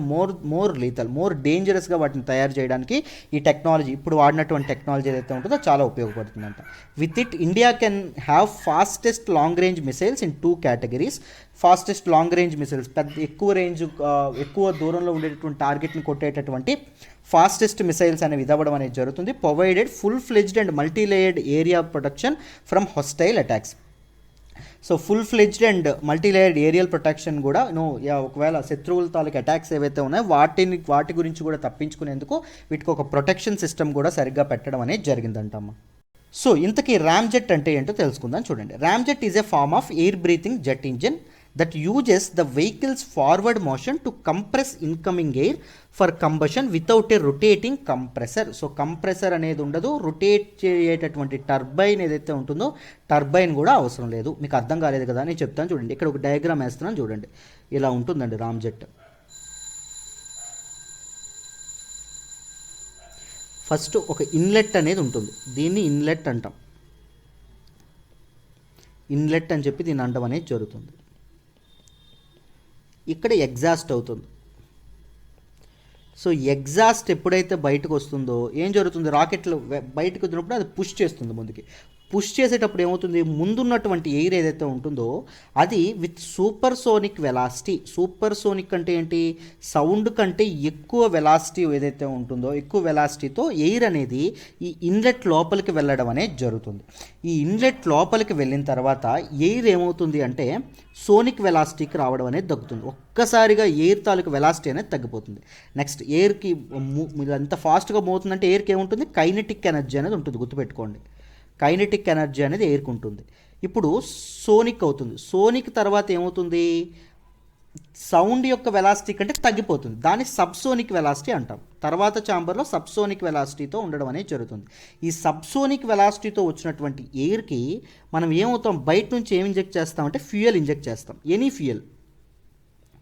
more lethal, more డేంజరస్గా వాటిని తయారు చేయడానికి ఈ టెక్నాలజీ, ఇప్పుడు వాడినటువంటి టెక్నాలజీ ఏదైతే ఉంటుందో చాలా ఉపయోగపడుతుందంట. With it India can have fastest long range missiles in 2 categories. Fastest long range missiles, ఎక్కువ రేంజ్, ఎక్కువ దూరంలో ఉండేటటువంటి టార్గెట్ని కొట్టేటటువంటి ఫాస్టెస్ట్ మిసైల్స్ అనేవి ఇదవ్వడం అనేది జరుగుతుంది. Provided full fledged and multilayered area protection from hostile attacks. So full fledged and multilayered aerial protection కూడా ఒకవేళ శత్రువుల తాలూకు అటాక్స్ ఏవైతే ఉన్నాయో వాటి గురించి కూడా తప్పించుకునేందుకు వీటికి ఒక ప్రొటెక్షన్ సిస్టమ్ కూడా సరిగ్గా పెట్టడం అనేది జరిగిందంటమ్మా. సో ఇంతకీ రామ్జెట్ అంటే ఏంటో తెలుసుకుందాం. చూడండి, ramjet is a form of air breathing jet engine that uses the vehicle's forward motion to compress incoming air for combustion without a rotating compressor. So compressor అనేది ఉండదు, రొటేట్ చేయేటటువంటి టర్బైన్ ఏదైతే ఉంటుందో turbine కూడా అవసరం లేదు. మీకు అర్థం కాలేదు కదా, నేను చెప్తాను చూడండి. ఇక్కడ ఒక డయాగ్రామ్ వేస్తున్నాను చూడండి, ఇలా ఉంటుందండి రామ్జెట్. ఫస్ట్ ఒక ఇన్లెట్ అనేది ఉంటుంది, దీన్ని ఇన్లెట్ అంటాం. ఇన్లెట్ అని చెప్పి దీన్ని అండం అనేది జరుగుతుంది. ఇక్కడ ఎగ్జాస్ట్ అవుతుంది. సో ఎగ్జాస్ట్ ఎప్పుడైతే బయటకు వస్తుందో ఏం జరుగుతుంది? రాకెట్లు బయటకు వచ్చినప్పుడు అది పుష్ చేస్తుంది ముందుకి. పుష్ చేసేటప్పుడు ఏమవుతుంది? ముందున్నటువంటి ఎయిర్ ఏదైతే ఉంటుందో అది with super sonic velocity. Super sonic అంటే ఏంటి? సౌండ్ కంటే ఎక్కువ వెలాసిటీ ఏదైతే ఉంటుందో, ఎక్కువ వెలాసిటీతో ఎయిర్ అనేది ఈ ఇన్లెట్ లోపలికి వెళ్ళడం అనేది జరుగుతుంది. ఈ ఇన్లెట్ లోపలికి వెళ్ళిన తర్వాత ఎయిర్ ఏమవుతుంది అంటే సోనిక్ వెలాసిటీకి రావడం అనేది తగ్గుతుంది. ఒక్కసారిగా ఎయిర్ తాలూకు వెలాసిటీ అనేది తగ్గిపోతుంది. నెక్స్ట్ ఎయిర్కి ఎంత ఫాస్ట్గా మోతుందంటే ఎయిర్కి ఏముంటుంది? కైనెటిక్ ఎనర్జీ అనేది ఉంటుంది, గుర్తుపెట్టుకోండి. కైనెటిక్ ఎనర్జీ అనేది ఎయిర్కి ఉంటుంది. ఇప్పుడు సోనిక్ అవుతుంది. సోనిక్ తర్వాత ఏమవుతుంది? సౌండ్ యొక్క వెలాసిటీ కంటే తగ్గిపోతుంది, దాన్ని సబ్సోనిక్ వెలాసిటీ అంటాం. తర్వాత ఛాంబర్లో సబ్సోనిక్ వెలాసిటీతో ఉండడం అనేది జరుగుతుంది. ఈ సబ్సోనిక్ వెలాసిటీతో వచ్చినటువంటి ఎయిర్కి మనం ఏమవుతాం? బయట నుంచి ఏం ఇంజెక్ట్ చేస్తామంటే ఫ్యూయల్ ఇంజెక్ట్ చేస్తాం, ఎనీ ఫ్యూయల్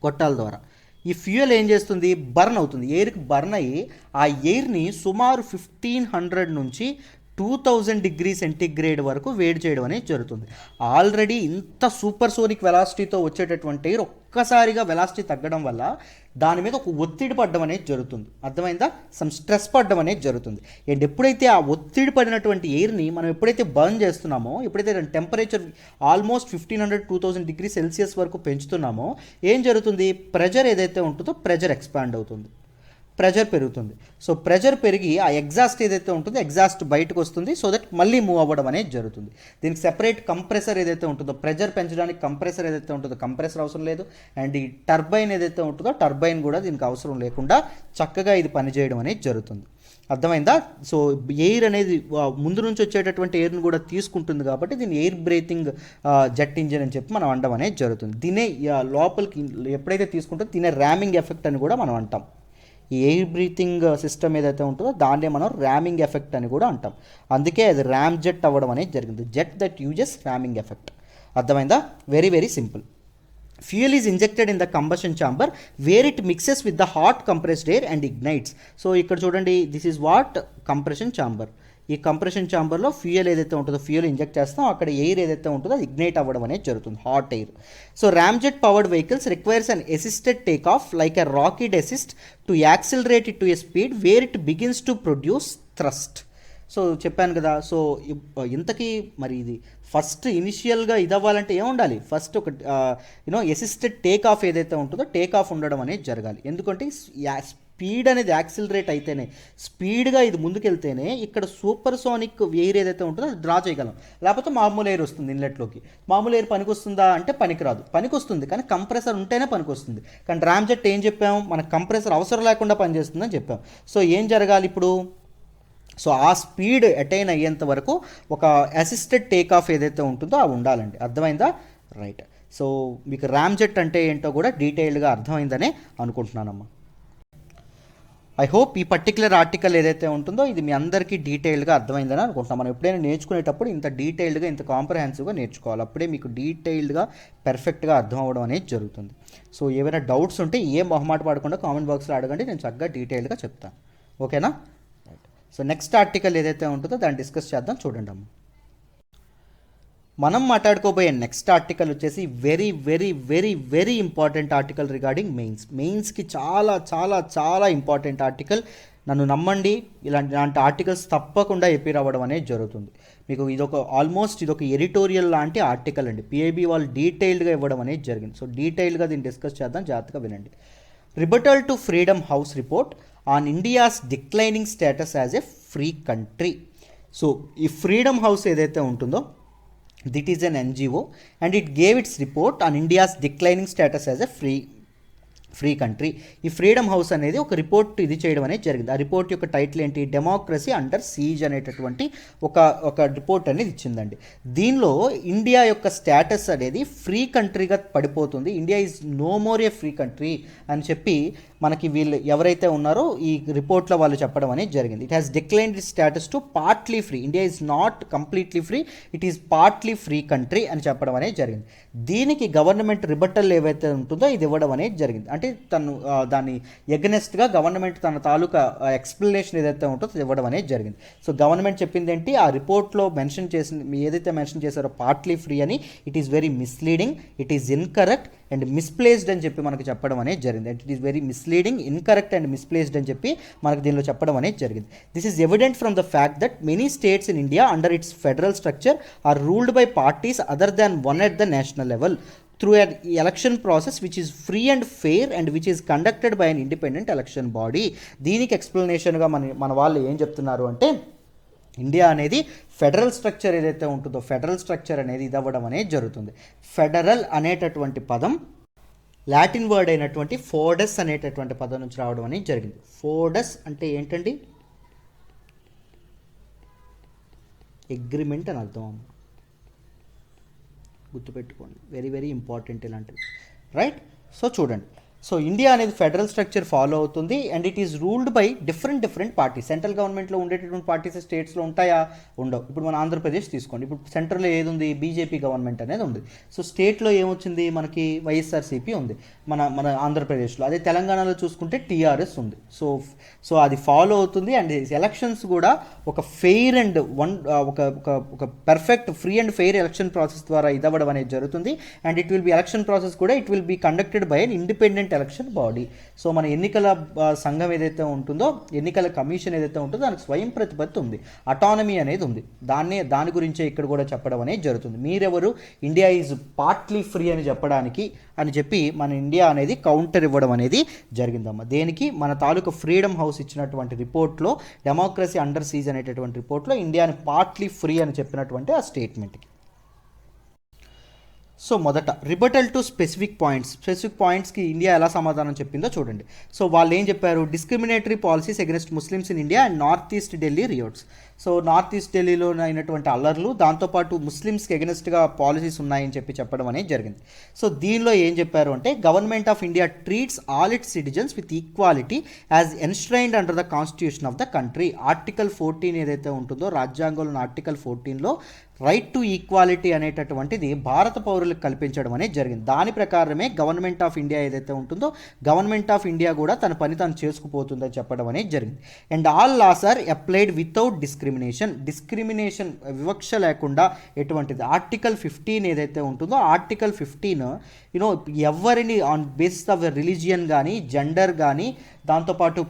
గొట్టాల ద్వారా. ఈ ఫ్యూయల్ ఏం చేస్తుంది? బర్న్ అవుతుంది, ఎయిర్కి బర్న్ అయ్యి ఆ ఎయిర్ని సుమారు 1500 నుంచి 2000 డిగ్రీ సెంటిగ్రేడ్ వరకు వేడి చేయడం అనేది జరుగుతుంది. ఆల్రెడీ ఇంత సూపర్ సోనిక్ వెలాసిటీతో వచ్చేటటువంటి ఎయిర్ ఒక్కసారిగా వెలాసిటీ తగ్గడం వల్ల దాని మీద ఒక ఒత్తిడి పడడం అనేది జరుగుతుంది. అర్థమైందా? సమ్ స్ట్రెస్ పడడం అనేది జరుగుతుంది. అండ్ ఎప్పుడైతే ఆ ఒత్తిడి పడినటువంటి ఎయిర్ని మనం ఎప్పుడైతే బర్న్ చేస్తున్నామో, ఎప్పుడైతే దాని టెంపరేచర్ ఆల్మోస్ట్ 1500-2000 డిగ్రీ సెల్సియస్ వరకు పెంచుతున్నామో ఏం జరుగుతుంది? ప్రెజర్ ఏదైతే ఉంటుందో ప్రెజర్ ఎక్స్పాండ్ అవుతుంది. ప్రెజర్ పెరుగుతుంది. సో ప్రెజర్ పెరిగి ఆ ఎగ్జాస్ట్ ఏదైతే ఉంటుందో ఎగ్జాస్ట్ బయటకు వస్తుంది, సో దట్ మళ్ళీ మూవ్ అవ్వడం అనేది జరుగుతుంది. దీనికి సెపరేట్ కంప్రెసర్ ఏదైతే ఉంటుందో, ప్రెజర్ పెంచడానికి కంప్రెసర్ ఏదైతే ఉంటుందో కంప్రెసర్ అవసరం లేదు. అండ్ ఈ టర్బైన్ ఏదైతే ఉంటుందో టర్బైన్ కూడా దీనికి అవసరం లేకుండా చక్కగా ఇది పనిచేయడం అనేది జరుగుతుంది. అర్థమైందా? సో ఎయిర్ అనేది ముందు నుంచి వచ్చేటటువంటి ఎయిర్ని కూడా తీసుకుంటుంది కాబట్టి దీన్ని ఎయిర్ బ్రీతింగ్ జెట్ ఇంజిన్ అని చెప్పి మనం అనడం అనేది జరుగుతుంది. దీనే లోపలికి ఎప్పుడైతే తీసుకుంటుందో దీనే ర్యామింగ్ ఎఫెక్ట్ అని కూడా మనం అంటాం. ఈ ఎయిర్ బ్రీతింగ్ సిస్టమ్ ఏదైతే ఉంటుందో దాన్నే మనం ర్యామింగ్ ఎఫెక్ట్ అని కూడా అంటాం. అందుకే అది ర్యామ్ జెట్ అవ్వడం అనేది జరిగింది. Jet that uses ramming effect. అర్థమైందా? Very very simple. Fuel is injected in the combustion chamber where it mixes with the hot compressed air and ignites. So ఇక్కడ చూడండి, this is what compression chamber. ఈ compression ఛాంబర్లో fuel ఏదైతే ఉంటుందో fuel inject చేస్తాం, అక్కడ air ఏదైతే ఉంటుందో అది ఇగ్నైట్ అవ్వడం అనేది జరుగుతుంది, hot air. So ramjet powered vehicles requires an assisted take off like a rocket assist to accelerate it to a speed where it begins to produce thrust. So చెప్పాను కదా. సో ఇంతకీ మరి ఇది ఫస్ట్ ఇనిషియల్గా ఇది అవ్వాలంటే ఏముండాలి? ఫస్ట్ ఒక అసిస్టెడ్ టేక్ ఆఫ్ ఏదైతే ఉంటుందో టేక్ ఆఫ్ ఉండడం అనేది జరగాలి. ఎందుకంటే స్పీడ్ అనేది యాక్సిలరేట్ అయితేనే, స్పీడ్గా ఇది ముందుకెళ్తేనే ఇక్కడ సూపర్ సోనిక్ ఎయిర్ ఏదైతే ఉంటుందో అది డ్రా చేయగలం. లేకపోతే మామూలు ఎయిర్ వస్తుంది ఇన్లెట్లోకి. మామూలు ఎయిర్ పనికొస్తుందా అంటే పనికిరాదు. పనికొస్తుంది కానీ కంప్రెసర్ ఉంటేనే పనికొస్తుంది. కానీ ర్యామ్జెట్ ఏం చెప్పాం? మనకు కంప్రెసర్ అవసరం లేకుండా పనిచేస్తుందని చెప్పాం. సో ఏం జరగాలి ఇప్పుడు? సో ఆ స్పీడ్ అటైన్ అయ్యేంత వరకు ఒక అసిస్టెడ్ టేక్ ఆఫ్ ఏదైతే ఉంటుందో అవి ఉండాలండి. అర్థమైందా? రైట్. సో మీకు ర్యామ్జెట్ అంటే ఏంటో కూడా డీటెయిల్డ్గా అర్థమైందనే అనుకుంటున్నానమ్మా. ఐ హోప్ ఈ పర్టికులర్ ఆర్టికల్ ఏదైతే ఉంటుందో ఇది మీ అందరికీ డీటెయిల్డ్గా అర్థమైందని అనుకుంటున్నాం. మనం ఎప్పుడైనా నేర్చుకునేటప్పుడు ఇంత డీటెయిల్డ్గా ఇంత కాంప్రహెన్సివ్గా నేర్చుకోవాలి. అప్పుడే మీకు డీటెయిల్డ్గా పర్ఫెక్ట్గా అర్థం అవ్వడం అనేది జరుగుతుంది. సో ఏమైనా డౌట్స్ ఉంటే ఏం మొహమాట పడకుండా కామెంట్ బాక్స్లో అడగండి, నేను చక్కగా డీటెయిల్డ్గా చెప్తాను. ఓకేనా? సో నెక్స్ట్ ఆర్టికల్ ఏదైతే ఉంటుందో దాన్ని డిస్కస్ చేద్దాం. చూడండి అమ్మ, మనం మాట్లాడుకోబోయే నెక్స్ట్ ఆర్టికల్ వచ్చేసి very very very very important article regarding మెయిన్స్కి చాలా చాలా చాలా ఇంపార్టెంట్ ఆర్టికల్. నన్ను నమ్మండి, ఇలాంటి ఆర్టికల్స్ తప్పకుండా ఎపిర్ అవ్వడం అనేది జరుగుతుంది. మీకు ఇదొక ఎడిటోరియల్ లాంటి ఆర్టికల్ అండి. పిఐబి వాళ్ళు డీటెయిల్డ్గా ఇవ్వడం అనేది జరిగింది. సో డీటెయిల్డ్గా దీన్ని డిస్కస్ చేద్దాం, జాగ్రత్తగా వినండి. Rebuttal to Freedom House report on India's declining status as a free country. So ఈ ఫ్రీడమ్ హౌస్ ఏదైతే ఉంటుందో that is an NGO and it gave its report on India's declining status as a free country. ఈ Freedom House అనేది ఒక report ఇది చేయడం అనేది జరిగింది. ఆ రిపోర్ట్ యొక్క టైటిల్ ఏంటి? డెమోక్రసీ అండర్ సీజ్ అనేటటువంటి ఒక రిపోర్ట్ అనేది ఇచ్చిందండి. దీనిలో ఇండియా యొక్క స్టేటస్ అనేది ఫ్రీ కంట్రీగా పడిపోతుంది. India is no more a free country అని చెప్పి మనకి వీళ్ళు ఎవరైతే ఉన్నారో ఈ రిపోర్ట్లో వాళ్ళు చెప్పడం అనేది జరిగింది. It has declined it status to partly free. India is not completely free, it is partly free country అని చెప్పడం అనేది జరిగింది. దీనికి గవర్నమెంట్ రిబటల్ ఏవైతే ఉంటుందో ఇది ఇవ్వడం అనేది జరిగింది. అంటే తను దాన్ని ఎగనెస్ట్గా గవర్నమెంట్ తన తాలూకా ఎక్స్ప్లెనేషన్ ఏదైతే ఉంటుందో ఇవ్వడం అనేది జరిగింది. సో గవర్నమెంట్ చెప్పింది ఏంటి? ఆ రిపోర్ట్లో ఏదైతే మెన్షన్ చేశారో పార్ట్లీ ఫ్రీ అని, it is very misleading, it is incorrect and misplaced అని చెప్పి మనకు చెప్పడం అనేది జరిగింది. It is very misleading, incorrect and misplaced అని చెప్పి మనకు దీనిలో చెప్పడం అనేది జరిగింది. This is evident from the fact that many states in India under its federal structure are ruled by parties other than one at the national level through an election process which is free and fair and which is conducted by an independent election body. దీనికి ఎక్స్ప్లెనేషన్గా మన వాళ్ళు ఏం చెప్తున్నారు అంటే, India అనేది federal structure ఏదైతే ఉంటుందో federal structure అనేది ఇది అవ్వడం అనేది జరుగుతుంది. ఫెడరల్ అనేటటువంటి పదం లాటిన్ వర్డ్ అయినటువంటి ఫోర్డస్ అనేటటువంటి పదం నుంచి రావడం అనేది జరిగింది. ఫోర్డస్ అంటే ఏంటండి? అగ్రిమెంట్ అని అర్థం. గుర్తుపెట్టుకోండి, వెరీ వెరీ ఇంపార్టెంట్ ఇలాంటివి, రైట్? సో చూడండి, సో ఇండియా అనేది ఫెడరల్ స్ట్రక్చర్ ఫాలో అవుతుంది and it is ruled by different parties. Central గవర్నమెంట్లో ఉండేటటువంటి పార్టీస్ స్టేట్స్లో ఉంటాయా? ఉండవు. ఇప్పుడు మన ఆంధ్రప్రదేశ్ తీసుకోండి, ఇప్పుడు సెంట్రల్లో ఏది ఉంది? బీజేపీ గవర్నమెంట్ అనేది ఉంది. సో స్టేట్లో ఏమొచ్చింది? మనకి వైఎస్ఆర్సీపీ ఉంది మన ఆంధ్రప్రదేశ్లో. అదే తెలంగాణలో చూసుకుంటే టీఆర్ఎస్ ఉంది. సో అది ఫాలో అవుతుంది అండ్ ఎలక్షన్స్ కూడా ఒక ఫెయిర్ అండ్ ఒక perfect free and fair election process ద్వారా ఇదవ్వడం అనేది జరుగుతుంది. And it will be election process కూడా it will be conducted by an independent election body. So మన ఎన్నికల సంఘం ఏదైతే ఉంటుందో, ఎన్నికల కమిషన్ ఏదైతే ఉంటుందో దానికి స్వయం ప్రతిపత్తి ఉంది, అటానమీ అనేది ఉంది. దాని గురించే ఇక్కడ కూడా చెప్పడం అనేది జరుగుతుంది. మీరెవరు, ఇండియా ఈజ్ పార్ట్లీ ఫ్రీ అని చెప్పి మన ఇండియా అనేది కౌంటర్ ఇవ్వడం అనేది జరిగిందమ్మా. దేనికి? మన తాలూకా ఫ్రీడమ్ హౌస్ ఇచ్చినటువంటి రిపోర్ట్లో, డెమోక్రసీ అండర్ సీజ్ అనేటటువంటి రిపోర్ట్లో ఇండియాని పార్ట్లీ ఫ్రీ అని చెప్పినటువంటి ఆ స్టేట్మెంట్కి. సో మొదట రిబటల్ టు స్పెసిఫిక్ పాయింట్స్కి ఇండియా ఎలా సమాధానం చెప్పిందో చూడండి. సో వాళ్ళు ఏం చెప్పారు? Discriminatory policies against Muslims in India and north east Delhi riots. So north east ఢిల్లీలో అయినటువంటి అల్లర్లు, దాంతోపాటు ముస్లిమ్స్కి ఎగెనెస్ట్గా పాలసీస్ ఉన్నాయని చెప్పడం అనేది జరిగింది. సో దీనిలో ఏం చెప్పారు అంటే, government of India treats all its citizens with equality as enshrined under the constitution of the country. Article 14 ఏదైతే ఉంటుందో, రాజ్యాంగంలో ఆర్టికల్ 14లో రైట్ టు ఈక్వాలిటీ అనేటటువంటిది భారత పౌరులకు కల్పించడం అనేది జరిగింది. దాని ప్రకారమే గవర్నమెంట్ ఆఫ్ ఇండియా ఏదైతే ఉంటుందో, గవర్నమెంట్ ఆఫ్ ఇండియా కూడా తన పని తాను చేసుకుపోతుందని చెప్పడం అనేది జరిగింది. And all laws are applied without discrimination, వివక్ష లేకుండా ఎటువంటిది. ఆర్టికల్ 15 ఏదైతే ఉంటుందో, ఆర్టికల్ 15 ఎవరిని ఆన్ బేసిస్ ఆఫ్ రిలీజియన్ కానీ, జెండర్ కానీ, దాంతోపాటు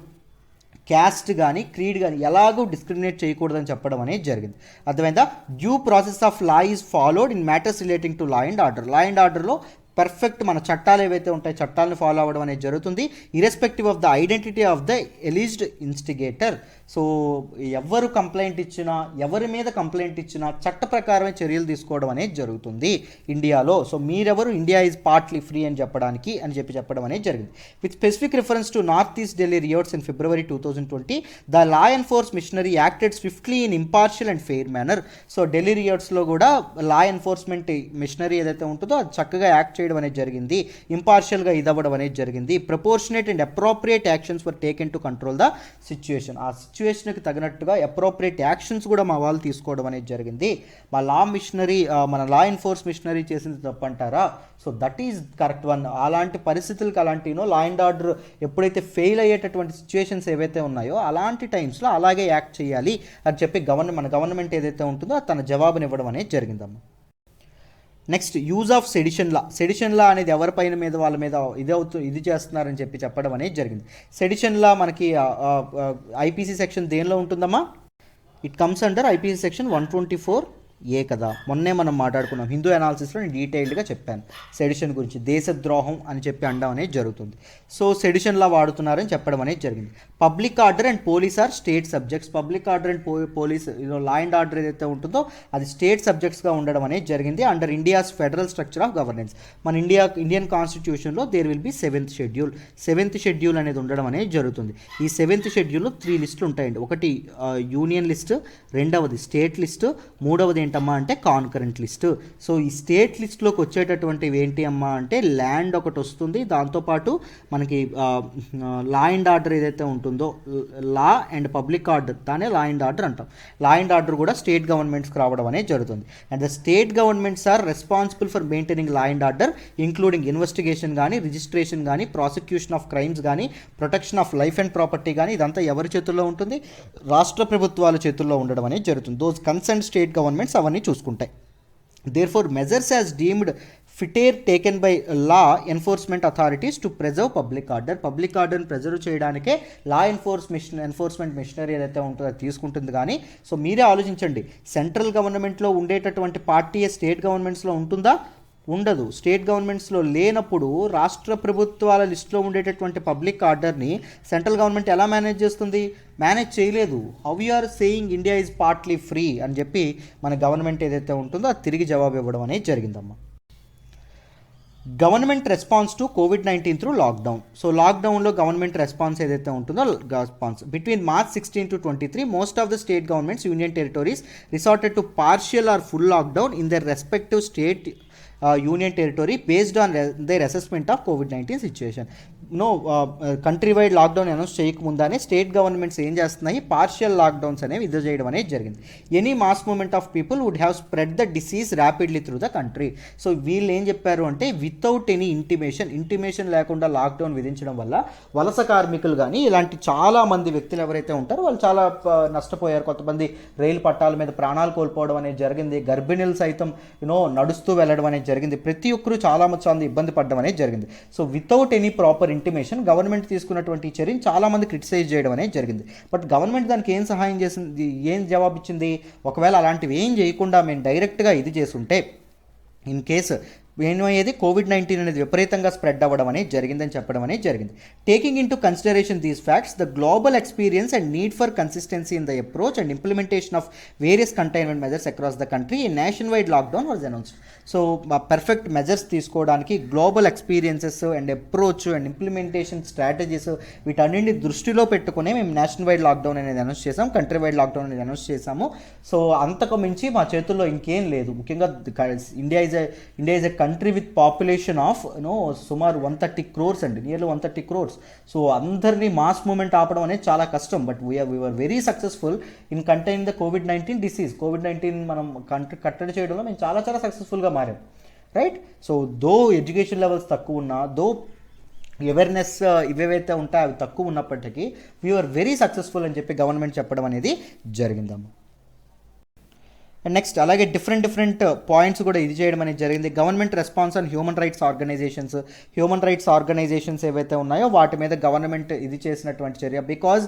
క్యాస్ట్ కానీ, క్రీడ్ కానీ ఎలాగూ డిస్క్రిమినేట్ చేయకూడదని చెప్పడం అనేది జరిగింది. అర్థమైందా? Due process of law is followed in matters relating to law and order. Law and ఆర్డర్లో పర్ఫెక్ట్ మన చట్టాలు ఏవైతే ఉంటాయో చట్టాలను ఫాలో అవ్వడం అనేది జరుగుతుంది, irrespective of the identity of the ఎలిజ్డ్ instigator. So ఎవరు కంప్లైంట్ ఇచ్చినా, ఎవరి మీద కంప్లైంట్ ఇచ్చినా చట్ట ప్రకారమే చర్యలు తీసుకోవడం అనేది జరుగుతుంది ఇండియాలో. సో మీరెవరు, ఇండియా ఈజ్ పార్ట్లీ ఫ్రీ అని చెప్పడం అనేది జరిగింది. With specific reference to north east Delhi riots in February 2020, the law enforce machinery acted swiftly in impartial and fair manner. So Delhi రియోట్స్లో కూడా లా ఎన్ఫోర్స్మెంట్ మిషనరీ ఏదైతే ఉంటుందో అది చక్కగా యాక్ట్ చేయడం అనేది జరిగింది, ఇంపార్షియల్గా ఇదవ్వడం అనేది జరిగింది. Proportionate and appropriate actions were taken to control the situation. ఆ సిచ్యువేషన్కి తగినట్టుగా అప్రోప్రియేట్ యాక్షన్స్ కూడా మా వాళ్ళు తీసుకోవడం అనేది జరిగింది. మన లా ఎన్ఫోర్స్ మిషనరీ చేసింది తప్పంటారా? So that is correct one. అలాంటి పరిస్థితులకు, అలాంటి లా అండ్ ఆర్డర్ ఎప్పుడైతే ఫెయిల్ అయ్యేటటువంటి సిచ్యువేషన్స్ ఏవైతే ఉన్నాయో అలాంటి టైమ్స్లో అలాగే యాక్ట్ చేయాలి అని చెప్పి మన గవర్నమెంట్ ఏదైతే ఉంటుందో తన జవాబునివ్వడం అనేది జరిగిందమ్మా. నెక్స్ట్, యూజ్ ఆఫ్ సెడిషన్ లా అనేది ఎవరిపైన మీద వాళ్ళ మీద ఇది చేస్తున్నారని చెప్పడం అనేది జరిగింది. సెడిషన్ లా మనకి ఐపీసీ సెక్షన్ దేనిలో ఉంటుందమ్మా? It comes under IPC section 124A కదా. మొన్నే మనం మాట్లాడుకున్నాం, హిందూ అనాలిసిస్లో నేను డీటెయిల్డ్గా చెప్పాను సెడిషన్ గురించి. దేశద్రోహం అని చెప్పి అనడం అనేది జరుగుతుంది. సో సెడిషన్లా వాడుతున్నారని చెప్పడం అనేది జరిగింది. Public order and police are state subjects. Public order and police, law and order ఏదైతే ఉంటుందో అది స్టేట్ సబ్జెక్ట్స్గా ఉండడం అనేది జరిగింది under India's federal structure of governance. మన ఇండియన్ కాన్స్టిట్యూషన్లో there will be 7th schedule అనేది ఉండడం అనేది జరుగుతుంది. ఈ 7th షెడ్యూల్లో 3 లిస్టులు ఉంటాయండి. ఒకటి యూనియన్ లిస్ట్, రెండవది స్టేట్ లిస్టు, మూడవది ఏంటమ్మా అంటే కాన్కరెంట్ లిస్టు. సో ఈ స్టేట్ లిస్ట్లోకి వచ్చేటటువంటివి ఏంటి అమ్మా అంటే, ల్యాండ్ ఒకటి వస్తుంది, దాంతోపాటు మనకి లా అండ్ ఆర్డర్ ఏదైతే ఉంటుందో, లా అండ్ పబ్లిక్ ఆర్డర్, దానే లా అండ్ ఆర్డర్ అంటాం. లా అండ్ ఆర్డర్ కూడా స్టేట్ గవర్నమెంట్స్కి రావడం అనేది జరుగుతుంది. And the state governments are responsible for maintaining law and order, including investigation కానీ, రిజిస్ట్రేషన్ కానీ, ప్రాసిక్యూషన్ ఆఫ్ క్రైమ్స్ కానీ, protection of life and property కానీ. ఇదంతా ఎవరి చేతుల్లో ఉంటుంది? రాష్ట్ర ప్రభుత్వాల చేతుల్లో ఉండడం అనేది జరుగుతుంది. దోస్ కన్సర్న్ స్టేట్ గవర్నమెంట్స్ అవన్నీ చూసుకుంటాయి. Therefore measures as deemed fit are taken by law enforcement authorities to preserve public ఆర్డర్ని ప్రిజర్వ్ చేయడానికే లా ఎన్ఫోర్స్మెంట్ మిషనరీ ఏదైతే ఉంటుందో అది తీసుకుంటుంది. కానీ సో మీరే ఆలోచించండి, సెంట్రల్ గవర్నమెంట్లో ఉండేటటువంటి పార్టీ స్టేట్ గవర్నమెంట్స్లో ఉంటుందా? ఉండదు. స్టేట్ గవర్నమెంట్స్లో లేనప్పుడు రాష్ట్ర ప్రభుత్వాల లిస్టులో ఉండేటటువంటి పబ్లిక్ ఆర్డర్ని సెంట్రల్ గవర్నమెంట్ ఎలా మేనేజ్ చేస్తుంది? మేనేజ్ చేయలేదు. How you are saying India is partly free అని చెప్పి మన గవర్నమెంట్ ఏదైతే ఉంటుందో అది తిరిగి జవాబు ఇవ్వడం అనేది జరిగిందమ్మా. Government response to COVID-19 through lockdown. So లాక్డౌన్లో గవర్నమెంట్ రెస్పాన్స్ ఏదైతే ఉంటుందో response between March 16 to 23 most of the state governments, union territories resorted to partial or full lockdown in their respective state union territory based on their assessment of COVID-19 situation. Country wide lockdown announce చేయకముందానే state governments ఏం చేస్తున్నాయి? Partial lockdowns అనేవి విధ చేయడం అనేది జరిగింది. Any mass movement of people would have spread the disease rapidly through the country. So వీళ్ళు ఏం చెప్పారు అంటే, వితౌట్ ఎనీ ఇంటిమేషన్ లేకుండా లాక్డౌన్ విధించడం వల్ల వలస కార్మికులు కానీ ఇలాంటి చాలా మంది వ్యక్తులు ఎవరైతే ఉంటారో వాళ్ళు చాలా నష్టపోయారు. కొంతమంది రైలు పట్టాల మీద ప్రాణాలు కోల్పోవడం అనేది జరిగింది. గర్భిణీలు సైతం నడుస్తూ వెళ్ళడం అనేది జరిగింది. ప్రతి ఒక్కరూ చాలా ఇబ్బంది పడడం అనేది జరిగింది. So without any proper intimation government తీసుకున్నటువంటి చర్యని చాలామంది క్రిటిసైజ్ చేయడం అనేది జరిగింది. బట్ గవర్నమెంట్ దానికి ఏం సహాయం చేసింది, ఏం జవాబు ఇచ్చింది? ఒకవేళ అలాంటివి ఏం చేయకుండా మేము డైరెక్ట్గా ఇది చేసుంటే ఇన్ కేసు ఏమయ్యేది, కోవిడ్-19 అనేది విపరీతంగా స్ప్రెడ్ అవ్వడం అనేది జరిగిందని చెప్పడం అనేది జరిగింది. Taking into consideration these facts, the global experience and need for consistency in the approach and implementation of various containment measures across the country, a nation wide lockdown was announced. So perfect measures తీసుకోవడానికి global experiences and approach and implementation strategies వీటన్నింటిని దృష్టిలో పెట్టుకునే మేము national wide lockdown అనేది announce చేసాం, country wide lockdown అనేది announce చేసాము. So అంతకు మించి మా చేతుల్లో ఇంకేం లేదు. ముఖ్యంగా India is a country with population of సుమారు 130 crores అండి, నియర్లీ 130 crores. సో అందరినీ మాస్ మూమెంట్ ఆపడం అనేది చాలా కష్టం. But we are very successful in contain the కోవిడ్-19 డిసీజ్. కోవిడ్-19 మనం కట్టడి చేయడంలో మేము చాలా చాలా సక్సెస్ఫుల్గా మారాం, right? So though education levels తక్కువ ఉన్నా, దో అవేర్నెస్ ఇవేవైతే ఉంటాయో అవి తక్కువ ఉన్నప్పటికీ వీఆర్ వెరీ సక్సెస్ఫుల్ అని చెప్పి గవర్నమెంట్ చెప్పడం అనేది జరిగిందమ్మా. అండ్ నెక్స్ట్ అలాగే డిఫరెంట్ పాయింట్స్ కూడా ఇది చేయడం అనేది జరిగింది. Government response on human rights organisations ఏవైతే ఉన్నాయో వాటి మీద గవర్నమెంట్ ఇది చేసినటువంటి చర్య. Because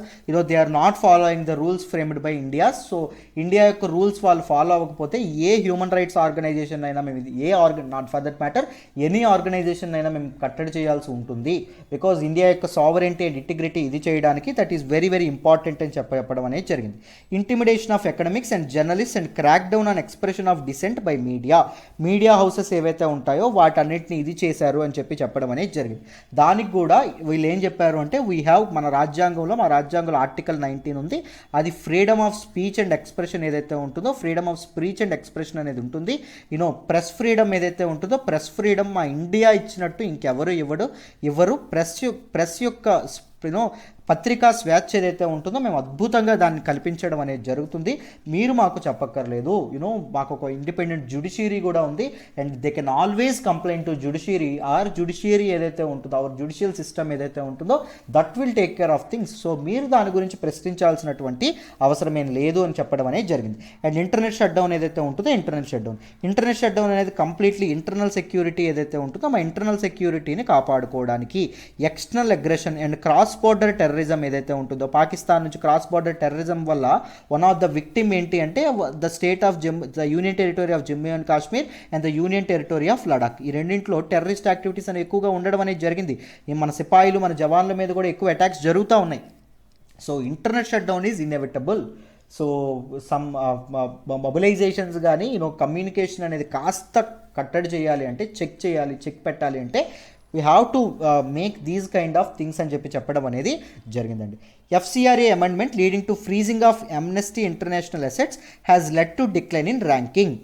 they are not following the rules framed by India. So India యొక్క రూల్స్ వాళ్ళు ఫాలో అవ్వకపోతే ఏ హ్యూమన్ రైట్స్ ఆర్గనైజేషన్ అయినా మేము not for that matter any organisation అయినా మేము కట్టడి చేయాల్సి ఉంటుంది. బికాజ్ ఇండియా యొక్క సావరెంటీ అండ్ ఇంటిగ్రిటీ ఇది చేయడానికి that is very very important అని చెప్పడం అనేది జరిగింది. Intimidation of economics and journalist and crack down on expression of dissent by media houses ఏవైతే ఉంటాయో వాటన్నిటిని ఇది చేశారు అని చెప్పడం అనేది జరిగింది. దానికి కూడా వీళ్ళు ఏం చెప్పారు అంటే మన రాజ్యాంగంలో ఆర్టికల్ 19 ఉంది. అది freedom of speech and expression ఏదైతే ఉంటుందో, freedom of speech and expression అనేది ఉంటుంది. ప్రెస్ ఫ్రీడమ్ ఏదైతే ఉంటుందో, ప్రెస్ ఫ్రీడమ్ మా ఇండియా ఇచ్చినట్టు ఇంకెవరు ఇవ్వరు. ప్రెస్ యొక్క పత్రికా స్వేచ్ఛ ఏదైతే ఉంటుందో మేము అద్భుతంగా దాన్ని కల్పించడం అనేది జరుగుతుంది. మీరు మాకు చెప్పక్కర్లేదు. మాకు ఒక ఇండిపెండెంట్ జ్యుడిషియరీ కూడా ఉంది. And they can always complaint to judiciary ఏదైతే ఉంటుందో, అవర్ జ్యుడిషియల్ సిస్టమ్ ఏదైతే ఉంటుందో that will take care of things. So మీరు దాని గురించి ప్రశ్నించాల్సినటువంటి అవసరం ఏం లేదు అని చెప్పడం అనేది జరిగింది. అండ్ ఇంటర్నెట్ షట్ డౌన్ ఏదైతే ఉంటుందో, ఇంటర్నెట్ షట్ డౌన్ అనేది కంప్లీట్లీ ఇంటర్నల్ సెక్యూరిటీ ఏదైతే ఉంటుందో మా ఇంటర్నల్ సెక్యూరిటీని కాపాడుకోవడానికి, external aggression and cross border terrorism ఏదైతే ఉంటుందో, పాకిస్తాన్ నుంచి క్రాస్ బోర్డర్ టెర్రరిజం వల్ల వన్ ఆఫ్ ద విక్టిమ్ ఏంటి అంటే the state of the union territory of Jammu and Kashmir and the union territory of Ladakh. ఈ రెండింటిలో టెర్రరిస్ట్ యాక్టివిటీస్ అనేవి ఎక్కువగా ఉండడం అనేది జరిగింది. మన సిపాయిలు, మన జవాన్ల మీద కూడా ఎక్కువ అటాక్స్ జరుగుతూ ఉన్నాయి. So internet shut down is inevitable. So some mobilisations కానీ కమ్యూనికేషన్ అనేది కాస్త కట్టడి చేయాలి అంటే, చెక్ పెట్టాలి అంటే we have to make these kind of things అని చెప్పడం అనేది జరిగిందండి. FCRA amendment leading to freezing of Amnesty International assets has led to decline in ranking.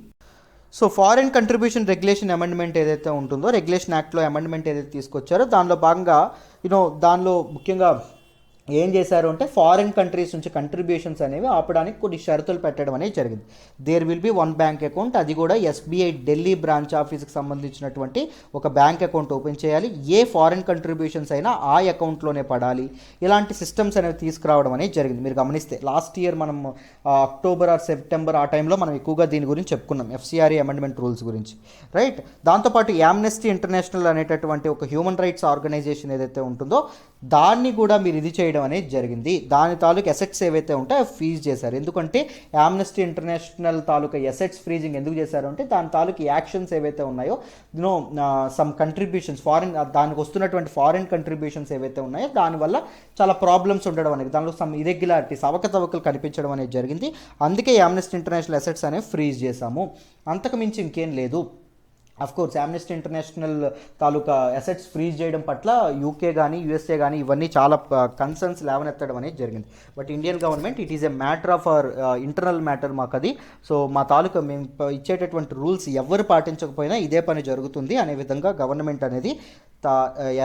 So foreign contribution regulation amendment ఏదైతే ఉంటుందో, రెగ్యులేషన్ యాక్ట్లో అమెండ్మెంట్ ఏదైతే తీసుకొచ్చారో దానిలో భాగంగా దానిలో ముఖ్యంగా ఏం చేశారు అంటే ఫారిన్ కంట్రీస్ నుంచి కంట్రిబ్యూషన్స్ అనేవి ఆపడానికి కొన్ని షరతులు పెట్టడం అనేది జరిగింది. There will be one bank account, అది కూడా SBI ఢిల్లీ బ్రాంచ్ ఆఫీస్కి సంబంధించినటువంటి ఒక బ్యాంక్ అకౌంట్ ఓపెన్ చేయాలి. ఏ ఫారిన్ కంట్రిబ్యూషన్స్ అయినా ఆ అకౌంట్లోనే పడాలి. ఇలాంటి సిస్టమ్స్ అనేవి తీసుకురావడం అనేది జరిగింది. మీరు గమనిస్తే లాస్ట్ ఇయర్ మనం అక్టోబర్ ఆర్ సెప్టెంబర్ ఆ టైంలో మనం ఎక్కువగా దీని గురించి చెప్పుకున్నాం, FCRA అమెండ్మెంట్ రూల్స్ గురించి, రైట్? దాంతోపాటు యామ్నెస్టీ ఇంటర్నేషనల్ అనేటటువంటి ఒక హ్యూమన్ రైట్స్ ఆర్గనైజేషన్ ఏదైతే ఉంటుందో దాన్ని కూడా మీరు ఇది చేయడం అనేది జరిగింది. దాని తాలూకు అసెట్స్ ఏవైతే ఉంటాయో ఫ్రీజ్ చేశారు. ఎందుకంటే యామ్నెస్టీ ఇంటర్నేషనల్ తాలూకా అసెట్స్ ఫ్రీజింగ్ ఎందుకు చేశారు అంటే దాని తాలూకు యాక్షన్స్ ఏవైతే ఉన్నాయో సమ్ కంట్రిబ్యూషన్స్ దానికి వస్తున్నటువంటి ఫారిన్ కంట్రిబ్యూషన్స్ ఏవైతే ఉన్నాయో దానివల్ల చాలా ప్రాబ్లమ్స్ ఉండడం అనేది, దానిలో సమ్ ఇరెగ్యులారిటీస్ అవకతవకలు కనిపించడం అనేది జరిగింది. అందుకే యామ్నెస్టీ ఇంటర్నేషనల్ అసెట్స్ అనేవి ఫ్రీజ్ చేశాము. అంతకు మించి ఇంకేం లేదు. అఫ్కోర్స్ యామ్నెస్టీ ఇంటర్నేషనల్ తాలూకా అసెట్స్ ఫ్రీజ్ చేయడం పట్ల UK కానీ USA కానీ ఇవన్నీ చాలా కన్సర్న్స్ లేవనెత్తడం అనేది జరిగింది. But Indian government it is a matter of our internal matter మాకు అది. సో మా తాలూకా మేము ఇచ్చేటటువంటి రూల్స్ ఎవరు పాటించకపోయినా ఇదే పని జరుగుతుంది అనే విధంగా గవర్నమెంట్ అనేది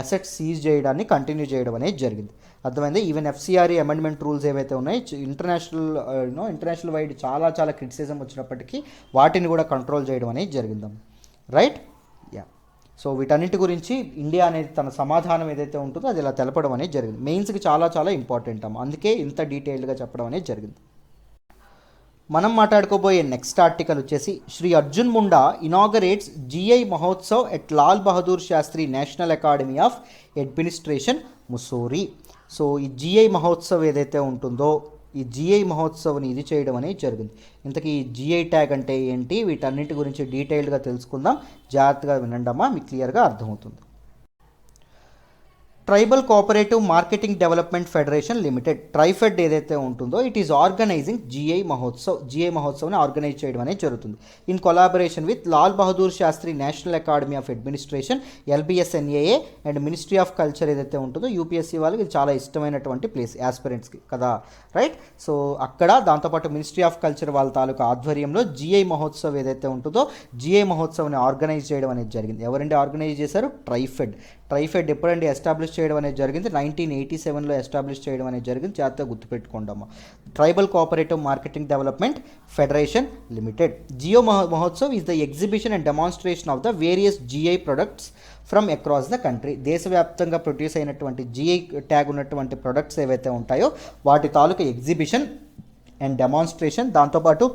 అసెట్స్ సీజ్ చేయడాన్ని కంటిన్యూ చేయడం అనేది జరిగింది. అర్థమైంది. ఈవెన్ FCRA అమెండ్మెంట్ రూల్స్ ఏవైతే ఉన్నాయో ఇంటర్నేషనల్ వైడ్ చాలా చాలా క్రిటిసిజం వచ్చినప్పటికీ వాటిని కూడా కంట్రోల్ చేయడం అనేది జరిగిందాం, రైట్? యా. సో వీటన్నిటి గురించి ఇండియా అనేది తన సమాధానం ఏదైతే ఉంటుందో అది ఇలా తెలపడం అనేది జరిగింది. మెయిన్స్కి చాలా చాలా ఇంపార్టెంట్ అందుకే ఇంత డీటెయిల్డ్గా చెప్పడం అనేది జరిగింది. మనం మాట్లాడుకోబోయే నెక్స్ట్ ఆర్టికల్ వచ్చేసి Shri Arjun Munda inaugurates GI Mahotsav at Lal Bahadur Shastri National Academy of Administration Mussoorie. So ఈ జిఐ మహోత్సవ్ ఏదైతే ఉంటుందో ఈ జిఐ మహోత్సవ్ని ఇది చేయడం అనేది జరిగింది. ఇంతకీ జిఐ ట్యాగ్ అంటే ఏంటి, వీటన్నిటి గురించి డీటెయిల్డ్గా తెలుసుకుందాం. జాగ్రత్తగా వినండమ్మా, మీకు క్లియర్గా అర్థమవుతుంది. Tribal Cooperative Marketing Development Federation Limited, TRIFED ఏదైతే ఉంటుందో ఇట్ ఈస్ ఆర్గనైజింగ్ జిఐ మహోత్సవ్ని ఆర్గనైజ్ చేయడం అనేది జరుగుతుంది in collaboration with Lal Bahadur Shastri National Academy of Administration LBSNAA and Ministry of Culture ఏదైతే ఉంటుందో యూపీఎస్సీ వాళ్ళకి ఇది చాలా ఇష్టమైనటువంటి ప్లేస్ యాస్పిరెంట్స్కి కదా, రైట్. సో అక్కడ దాంతోపాటు మినిస్ట్రీ ఆఫ్ కల్చర్ వాళ్ళ తాలూకా ఆధ్వర్యంలో జిఐ మహోత్సవ్ ఏదైతే ఉంటుందో జిఐ మహోత్సవ్ని ఆర్గనైజ్ చేయడం అనేది జరిగింది. ఎవరండి ఆర్గనైజ్ చేశారు? ట్రైఫెడ్ ఎప్పుడండి ఎస్టాబ్లిష్ చేయడం అనేది జరిగింది? 1987లో ఎస్టాబ్లిష్ చేయడం అనేది జరిగింది. జాగ్రత్తగా గుర్తుపెట్టుకోండమ్మా. Tribal Cooperative Marketing Development Federation Limited. GI Mahotsav is the exhibition and demonstration of the various GI products from across the country. దేశవ్యాప్తంగా ప్రొడ్యూస్ అయినటువంటి జిఐ ట్యాగ్ ఉన్నటువంటి ప్రొడక్ట్స్ ఏవైతే ఉంటాయో వాటి తాలూకా ఎగ్జిబిషన్ అండ్ డెమాన్స్ట్రేషన్, దాంతోపాటు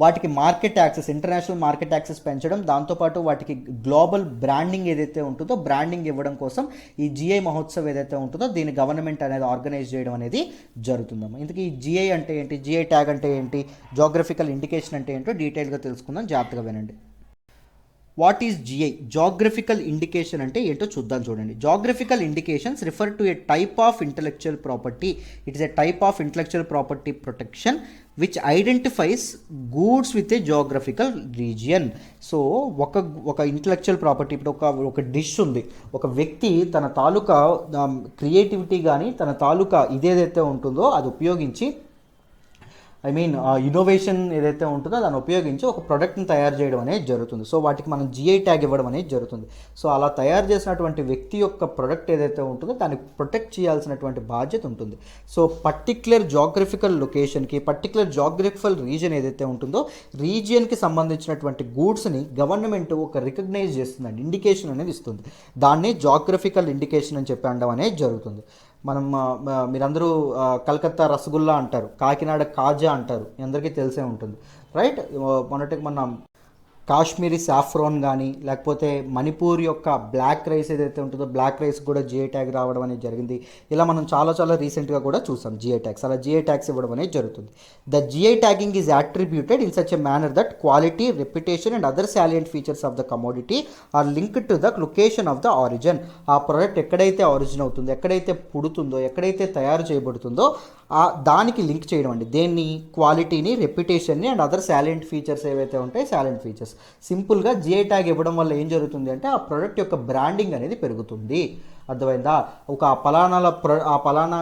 వాటికి market access, international market access పెంచడం, దాంతోపాటు వాటికి గ్లోబల్ బ్రాండింగ్ ఏదైతే ఉంటుందో బ్రాండింగ్ ఇవ్వడం కోసం ఈ జిఐ మహోత్సవ్ ఏదైతే ఉంటుందో దీని గవర్నమెంట్ అనేది ఆర్గనైజ్ చేయడం అనేది జరుగుతుందమ్మా. ఇందుకు ఈ జిఐ అంటే ఏంటి, జిఐ ట్యాగ్ అంటే ఏంటి, జోగ్రఫికల్ ఇండికేషన్ అంటే ఏంటో డీటెయిల్గా తెలుసుకుందాం. జాగ్రత్తగా వినండి. What is GI? Geographical indication అంటే ఏంటో చూద్దాం. చూడండి, geographical indications refer to A type of intellectual property. It is A type of intellectual property protection which identifies goods with a geographical region. So ఒక ఇంటలెక్చువల్ ప్రాపర్టీ, ఇప్పుడు ఒక dish ఉంది, ఒక వ్యక్తి తన తాలూకా క్రియేటివిటీ కానీ తన తాలూకా ఇదేదైతే ఉంటుందో అది ఉపయోగించి ఇన్నోవేషన్ ఏదైతే ఉంటుందో దాన్ని ఉపయోగించి ఒక ప్రోడక్ట్ని తయారు చేయడం అనేది జరుగుతుంది. సో వాటికి మనం జిఐ ట్యాగ్ ఇవ్వడం అనేది జరుగుతుంది. సో అలా తయారు చేసినటువంటి వ్యక్తి యొక్క ప్రోడక్ట్ ఏదైతే ఉంటుందో దాన్ని ప్రొటెక్ట్ చేయాల్సినటువంటి బాధ్యత ఉంటుంది. సో పర్టిక్యులర్ జాగ్రఫికల్ లొకేషన్కి, పర్టిక్యులర్ జాగ్రఫికల్ రీజియన్ ఏదైతే ఉంటుందో రీజియన్కి సంబంధించినటువంటి గూడ్స్ని గవర్నమెంట్ ఒక రికగ్నైజ్ చేస్తుందండి, ఇండికేషన్ అనేది ఇస్తుంది. దాన్ని జాగ్రఫికల్ ఇండికేషన్ అని చెప్పి అనడం అనేది జరుగుతుంది. మీరందరూ కలకత్తా రసగుల్లా అంటారు, కాకినాడ కాజా అంటారు, మీ అందరికీ తెలిసే ఉంటుంది, రైట్. మొన్న కాశ్మీరీ సాఫ్రాన్ కానీ లేకపోతే మణిపూర్ యొక్క బ్లాక్ రైస్ ఏదైతే ఉంటుందో బ్లాక్ రైస్ కూడా జిఐ ట్యాగ్ రావడం అనేది జరిగింది. ఇలా మనం చాలా రీసెంట్గా కూడా చూసాం జిఐ ట్యాగ్స్. అలా జిఐ ట్యాగ్స్ ఇవ్వడం అనేది జరుగుతుంది. The GI tagging is attributed in such a manner that quality, reputation and other salient features of the commodity are linked to the location of the origin. ఆ product ఎక్కడైతే origin అవుతుందో, ఎక్కడైతే పుడుతుందో, ఎక్కడైతే తయారు చేయబడుతుందో దానికి లింక్ చేయడం అండి. దేన్ని? క్వాలిటీని, రెప్యుటేషన్ని అండ్ అదర్ సాలియంట్ ఫీచర్స్ ఏవైతే ఉంటాయి సాలియంట్ ఫీచర్స్. సింపుల్గా జిఐ ట్యాగ్ ఇవ్వడం వల్ల ఏం జరుగుతుంది అంటే ఆ ప్రోడక్ట్ యొక్క బ్రాండింగ్ అనేది పెరుగుతుంది. అర్థమైందా? ఒక పలానా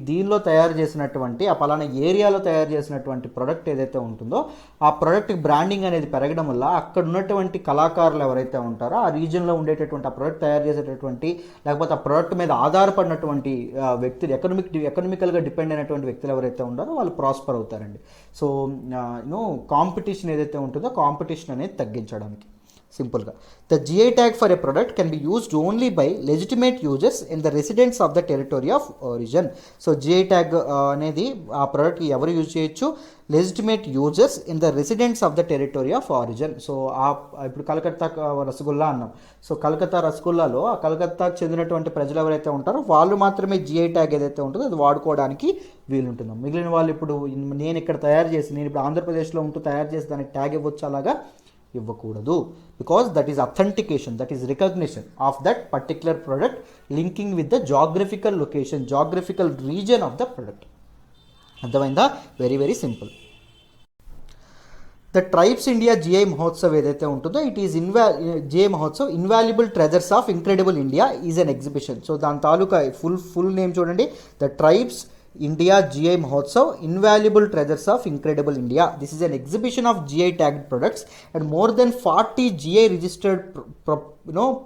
దీనిలో తయారు చేసినటువంటి, ఆ పలానా ఏరియాలో తయారు చేసినటువంటి ప్రోడక్ట్ ఏదైతే ఉంటుందో ఆ ప్రోడక్ట్ బ్రాండింగ్ అనేది పెరగడం వల్ల అక్కడ ఉన్నటువంటి కళాకారులు ఎవరైతే ఉంటారో ఆ రీజియన్లో ఉండేటటువంటి ఆ ప్రోడక్ట్ తయారు చేసేటటువంటి లేకపోతే ఆ ప్రోడక్ట్ మీద ఆధారపడినటువంటి వ్యక్తులు, ఎకనామికల్గా డిపెండ్ అయినటువంటి వ్యక్తులు ఎవరైతే ఉంటారో వాళ్ళు ప్రాస్పర్ అవుతారండి. సో కాంపిటీషన్ ఏదైతే ఉంటుందో కాంపిటీషన్ అనేది తగ్గించడానికి సింపుల్గా. The GI tag for a product can be used only by legitimate users in the residents of the territory of origin. So GI tag అనేది ఆ ప్రోడక్ట్కి ఎవరు యూజ్ చేయొచ్చు? Legitimate users in the residents of the territory of origin. So ఇప్పుడు కలకత్తా రసగుల్లా అన్నాం. So Calcutta రసగుల్లాలో ఆ కలకత్తాకు చెందినటువంటి ప్రజలు ఎవరైతే ఉంటారో వాళ్ళు మాత్రమే జిఐ ట్యాగ్ ఏదైతే ఉంటుందో అది వాడుకోవడానికి వీలుంటుంది. మిగిలిన వాళ్ళు ఇప్పుడు నేను ఇక్కడ తయారు చేసి, నేను ఇప్పుడు ఆంధ్రప్రదేశ్లో ఉంటూ తయారు చేసి దానికి ట్యాగ్ ఇవ్వచ్చు, అలాగా ఇవ్వకూడదు. Because that is authentication, that is recognition of that particular product linking with the geographical location, geographical region of the product. అర్థమైందా? Very simple. The tribes India GI Mahotsav ఏదైతే ఉంటుందో it is GI Mahotsav invaluable treasures of incredible India is an exhibition. So దాని తాలూకా full name చూడండి, the tribes India GI Mahotsav Invaluable Treasures of Incredible India. This is an exhibition of GI tagged products and more than 40 GI registered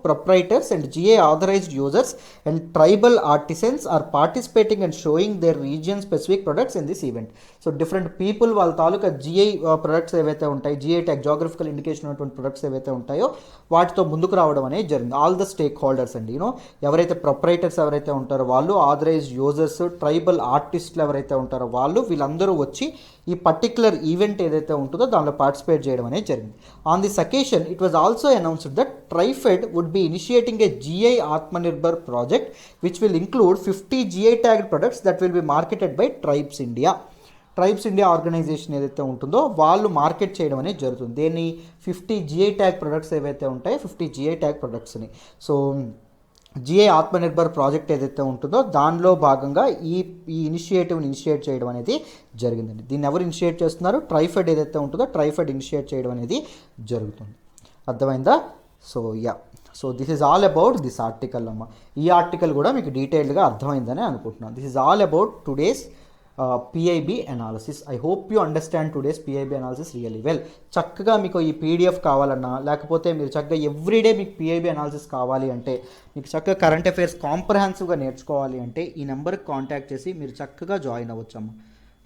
proprietors and GI authorized users and tribal artisans are participating and showing their region specific products in this event. So different people వాళ్ళ తాలూకా GI products ఏవైతే ఉంటాయి, GI tag geographical indication ఉన్నటువంటి products ఏవైతే ఉంటాయో వాటితో ముందుకు రావడం అనేది జరిగింది. ఆల్ ద స్టేక్ హోల్డర్స్ అండి, ఎవరైతే ప్రొప్రైటర్స్ ఎవరైతే ఉంటారో వాళ్ళు, ఆథరైజ్డ్ యూజర్స్, ట్రైబల్ ఆర్టిస్టులు ఎవరైతే ఉంటారో వాళ్ళు, వీళ్ళందరూ వచ్చి ఈ పర్టికులర్ ఈవెంట్ ఏదైతే ఉంటుందో దానిలో పార్టిసిపేట్ చేయడం అనేది జరిగింది. On this occasion it was also announced that TRIFED would be initiating a GI Atmanirbhar project which will include 50 GI tagged products that will be marketed by tribes India. Tribes India organisation ఏదైతే ఉంటుందో వాళ్ళు market చేయడం అనేది జరుగుతుంది. దేన్ని 50 GI tag products ఏవైతే ఉంటాయో 50 GI tag ప్రొడక్ట్స్ని. సో GI ఆత్మనిర్భర్ ప్రాజెక్ట్ ఏదైతే ఉంటుందో దానిలో భాగంగా ఈ ఇనిషియేటివ్ని ఇనిషియేట్ చేయడం అనేది జరిగిందండి. దీన్ని ఎవరు ఇనిషియేట్ చేస్తున్నారు? ట్రైఫెడ్ ఏదైతే ఉంటుందో ట్రైఫెడ్ ఇనిషియేట్ చేయడం అనేది జరుగుతుంది. అర్థమైందా? So this is all about this article అమ్మ. ఈ ఆర్టికల్ కూడా మీకు డీటెయిల్డ్గా అర్థమైందని అనుకుంటున్నాను. This is all about today's PIB analysis. I hope you understand today's PIB analysis really well. చక్కగా మీకు ఈ PDF కావాలన్నా, లేకపోతే మీరు చక్కగా ఎవ్రీడే మీకు PIB అనాలిసిస్ కావాలి అంటే, మీకు చక్కగా కరెంట్ అఫైర్స్ కాంప్రహెన్సివ్గా నేర్చుకోవాలి అంటే ఈ నెంబర్కి కాంటాక్ట్ చేసి మీరు చక్కగా జాయిన్ అవ్వచ్చమ్మా.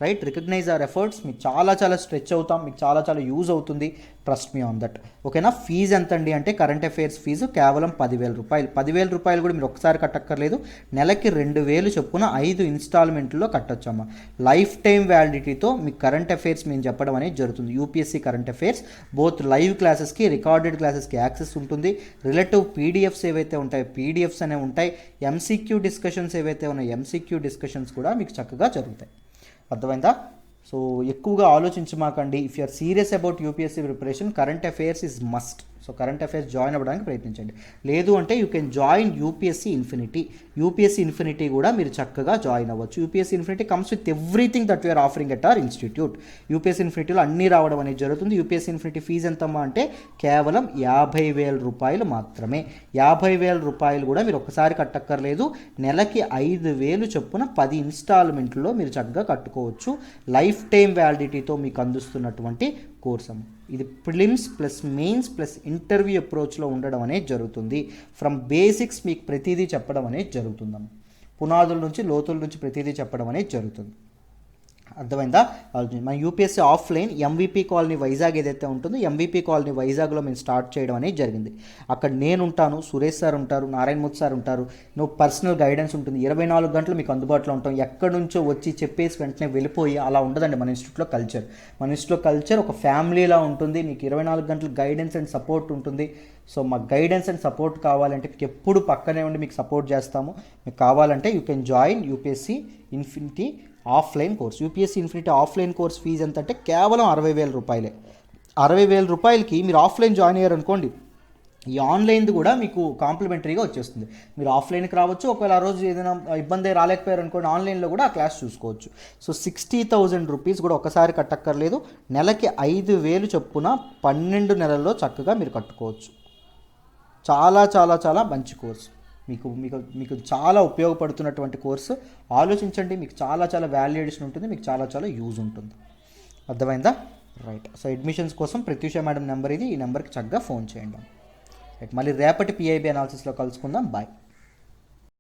Right, recognise our efforts. మీకు చాలా స్ట్రెచ్ అవుతాం, మీకు చాలా యూజ్ అవుతుంది. Trust me on that. ఓకేనా? ఫీజు ఎంత అండి అంటే కరెంట్ అఫైర్స్ ఫీజు కేవలం 10,000 రూపాయలు. 10,000 రూపాయలు కూడా మీరు ఒకసారి కట్టక్కర్లేదు, నెలకి 2,000 చొప్పున 5 ఇన్స్టాల్మెంట్లో కట్టొచ్చమ్మా. లైఫ్ టైం వ్యాలిడిటీతో మీకు కరెంట్ అఫైర్స్ మేము చెప్పడం అనేది జరుగుతుంది. UPSC current affairs both live క్లాసెస్కి, రికార్డెడ్ క్లాసెస్కి యాక్సెస్ ఉంటుంది. రిలేటివ్ PDFs ఏవైతే ఉంటాయో PDFs అనేవి ఉంటాయి. MCQ డిస్కషన్స్ ఏవైతే ఉన్నాయో MCQ డిస్కషన్స్ కూడా మీకు చక్కగా జరుగుతాయి. అర్థమైందా? సో ఎక్కువగా ఆలోచించమాకండి. If you are serious about UPSC preparation, current affairs is must. So current affairs join అవ్వడానికి ప్రయత్నించండి. లేదు అంటే you can join UPSC infinity. UPSC infinity కూడా మీరు చక్కగా జాయిన్ అవ్వచ్చు. UPSC ఇన్ఫినిటీ comes with everything that we are offering at our institute. UPSC ఇన్ఫినిటీలో అన్నీ రావడం అనేది జరుగుతుంది. UPSC ఇన్ఫినిటీ ఫీజు ఎంతమ్మా అంటే కేవలం 50,000 రూపాయలు మాత్రమే. 50,000 రూపాయలు కూడా మీరు ఒక్కసారి కట్టక్కర్లేదు, నెలకి 5,000 చొప్పున 10 ఇన్స్టాల్మెంట్లో మీరు చక్కగా కట్టుకోవచ్చు. లైఫ్ టైం వ్యాలిడిటీతో మీకు అందిస్తున్నటువంటి కోర్స్ అమ్మ. ఇది prelims plus mains plus interview అప్రోచ్లో ఉండడం అనేది జరుగుతుంది. ఫ్రమ్ బేసిక్స్ మీకు ప్రతిదీ చెప్పడం అనేది జరుగుతుందమ్మ. పునాదుల నుంచి లోతుల నుంచి ప్రతిదీ చెప్పడం అనేది జరుగుతుంది. అర్థమైందా? మన UPSC offline MVP colony Vizag ఏదైతే ఉంటుందో MVP కాలనీ వైజాగ్లో మేము స్టార్ట్ చేయడం అనేది జరిగింది. అక్కడ నేను ఉంటాను, సురేష్ సార్ ఉంటారు, నారాయణమూర్తి సార్ ఉంటారు. పర్సనల్ గైడెన్స్ ఉంటుంది. 24 గంటలు మీకు అందుబాటులో ఉంటాం. ఎక్కడి నుంచో వచ్చి చెప్పేసి వెంటనే వెళ్ళిపోయి అలా ఉండదండి మన ఇన్స్టిట్యూట్లో కల్చర్. మన ఇన్స్టిట్యూట్లో కల్చర్ ఒక ఫ్యామిలీలా ఉంటుంది. మీకు 24 గంటలు గైడెన్స్ అండ్ సపోర్ట్ ఉంటుంది. సో మా గైడెన్స్ అండ్ సపోర్ట్ కావాలంటే మీకు ఎప్పుడు పక్కనే ఉండి మీకు సపోర్ట్ చేస్తాము. మీకు కావాలంటే you can join UPSC infinity offline course. UPSC infinity offline course fee ఎంత అంటే కేవలం 60,000 రూపాయలే. 60,000 రూపాయలకి మీరు ఆఫ్లైన్ జాయిన్ అయ్యారనుకోండి, ఈ ఆన్లైన్ది కూడా మీకు కాంప్లిమెంటరీగా వచ్చేస్తుంది. మీరు ఆఫ్లైన్కి రావచ్చు, ఒకవేళ ఆ రోజు ఏదైనా ఇబ్బంది రాలేకపోయారు అనుకోండి ఆన్లైన్లో కూడా ఆ క్లాస్ చూసుకోవచ్చు. సో 60,000 రూపీస్ కూడా ఒకసారి కట్టక్కర్లేదు, నెలకి 5,000 చొప్పున 12 నెలల్లో చక్కగా మీరు కట్టుకోవచ్చు. చాలా మంచి కోర్సు. మీకు మీకు మీకు చాలా ఉపయోగపడుతున్నటువంటి కోర్సు. ఆలోచించండి, మీకు చాలా వాల్యూ అడిషన్ ఉంటుంది, మీకు చాలా యూజ్ ఉంటుంది. అర్థమైందా? రైట్. సో అడ్మిషన్స్ కోసం ప్రత్యూష మేడం నెంబర్ ఇది. ఈ నెంబర్కి చక్కగా ఫోన్ చేయండి. రైట్, మళ్ళీ రేపటి PIB అనాలిసిస్లో కలుసుకుందాం. బాయ్.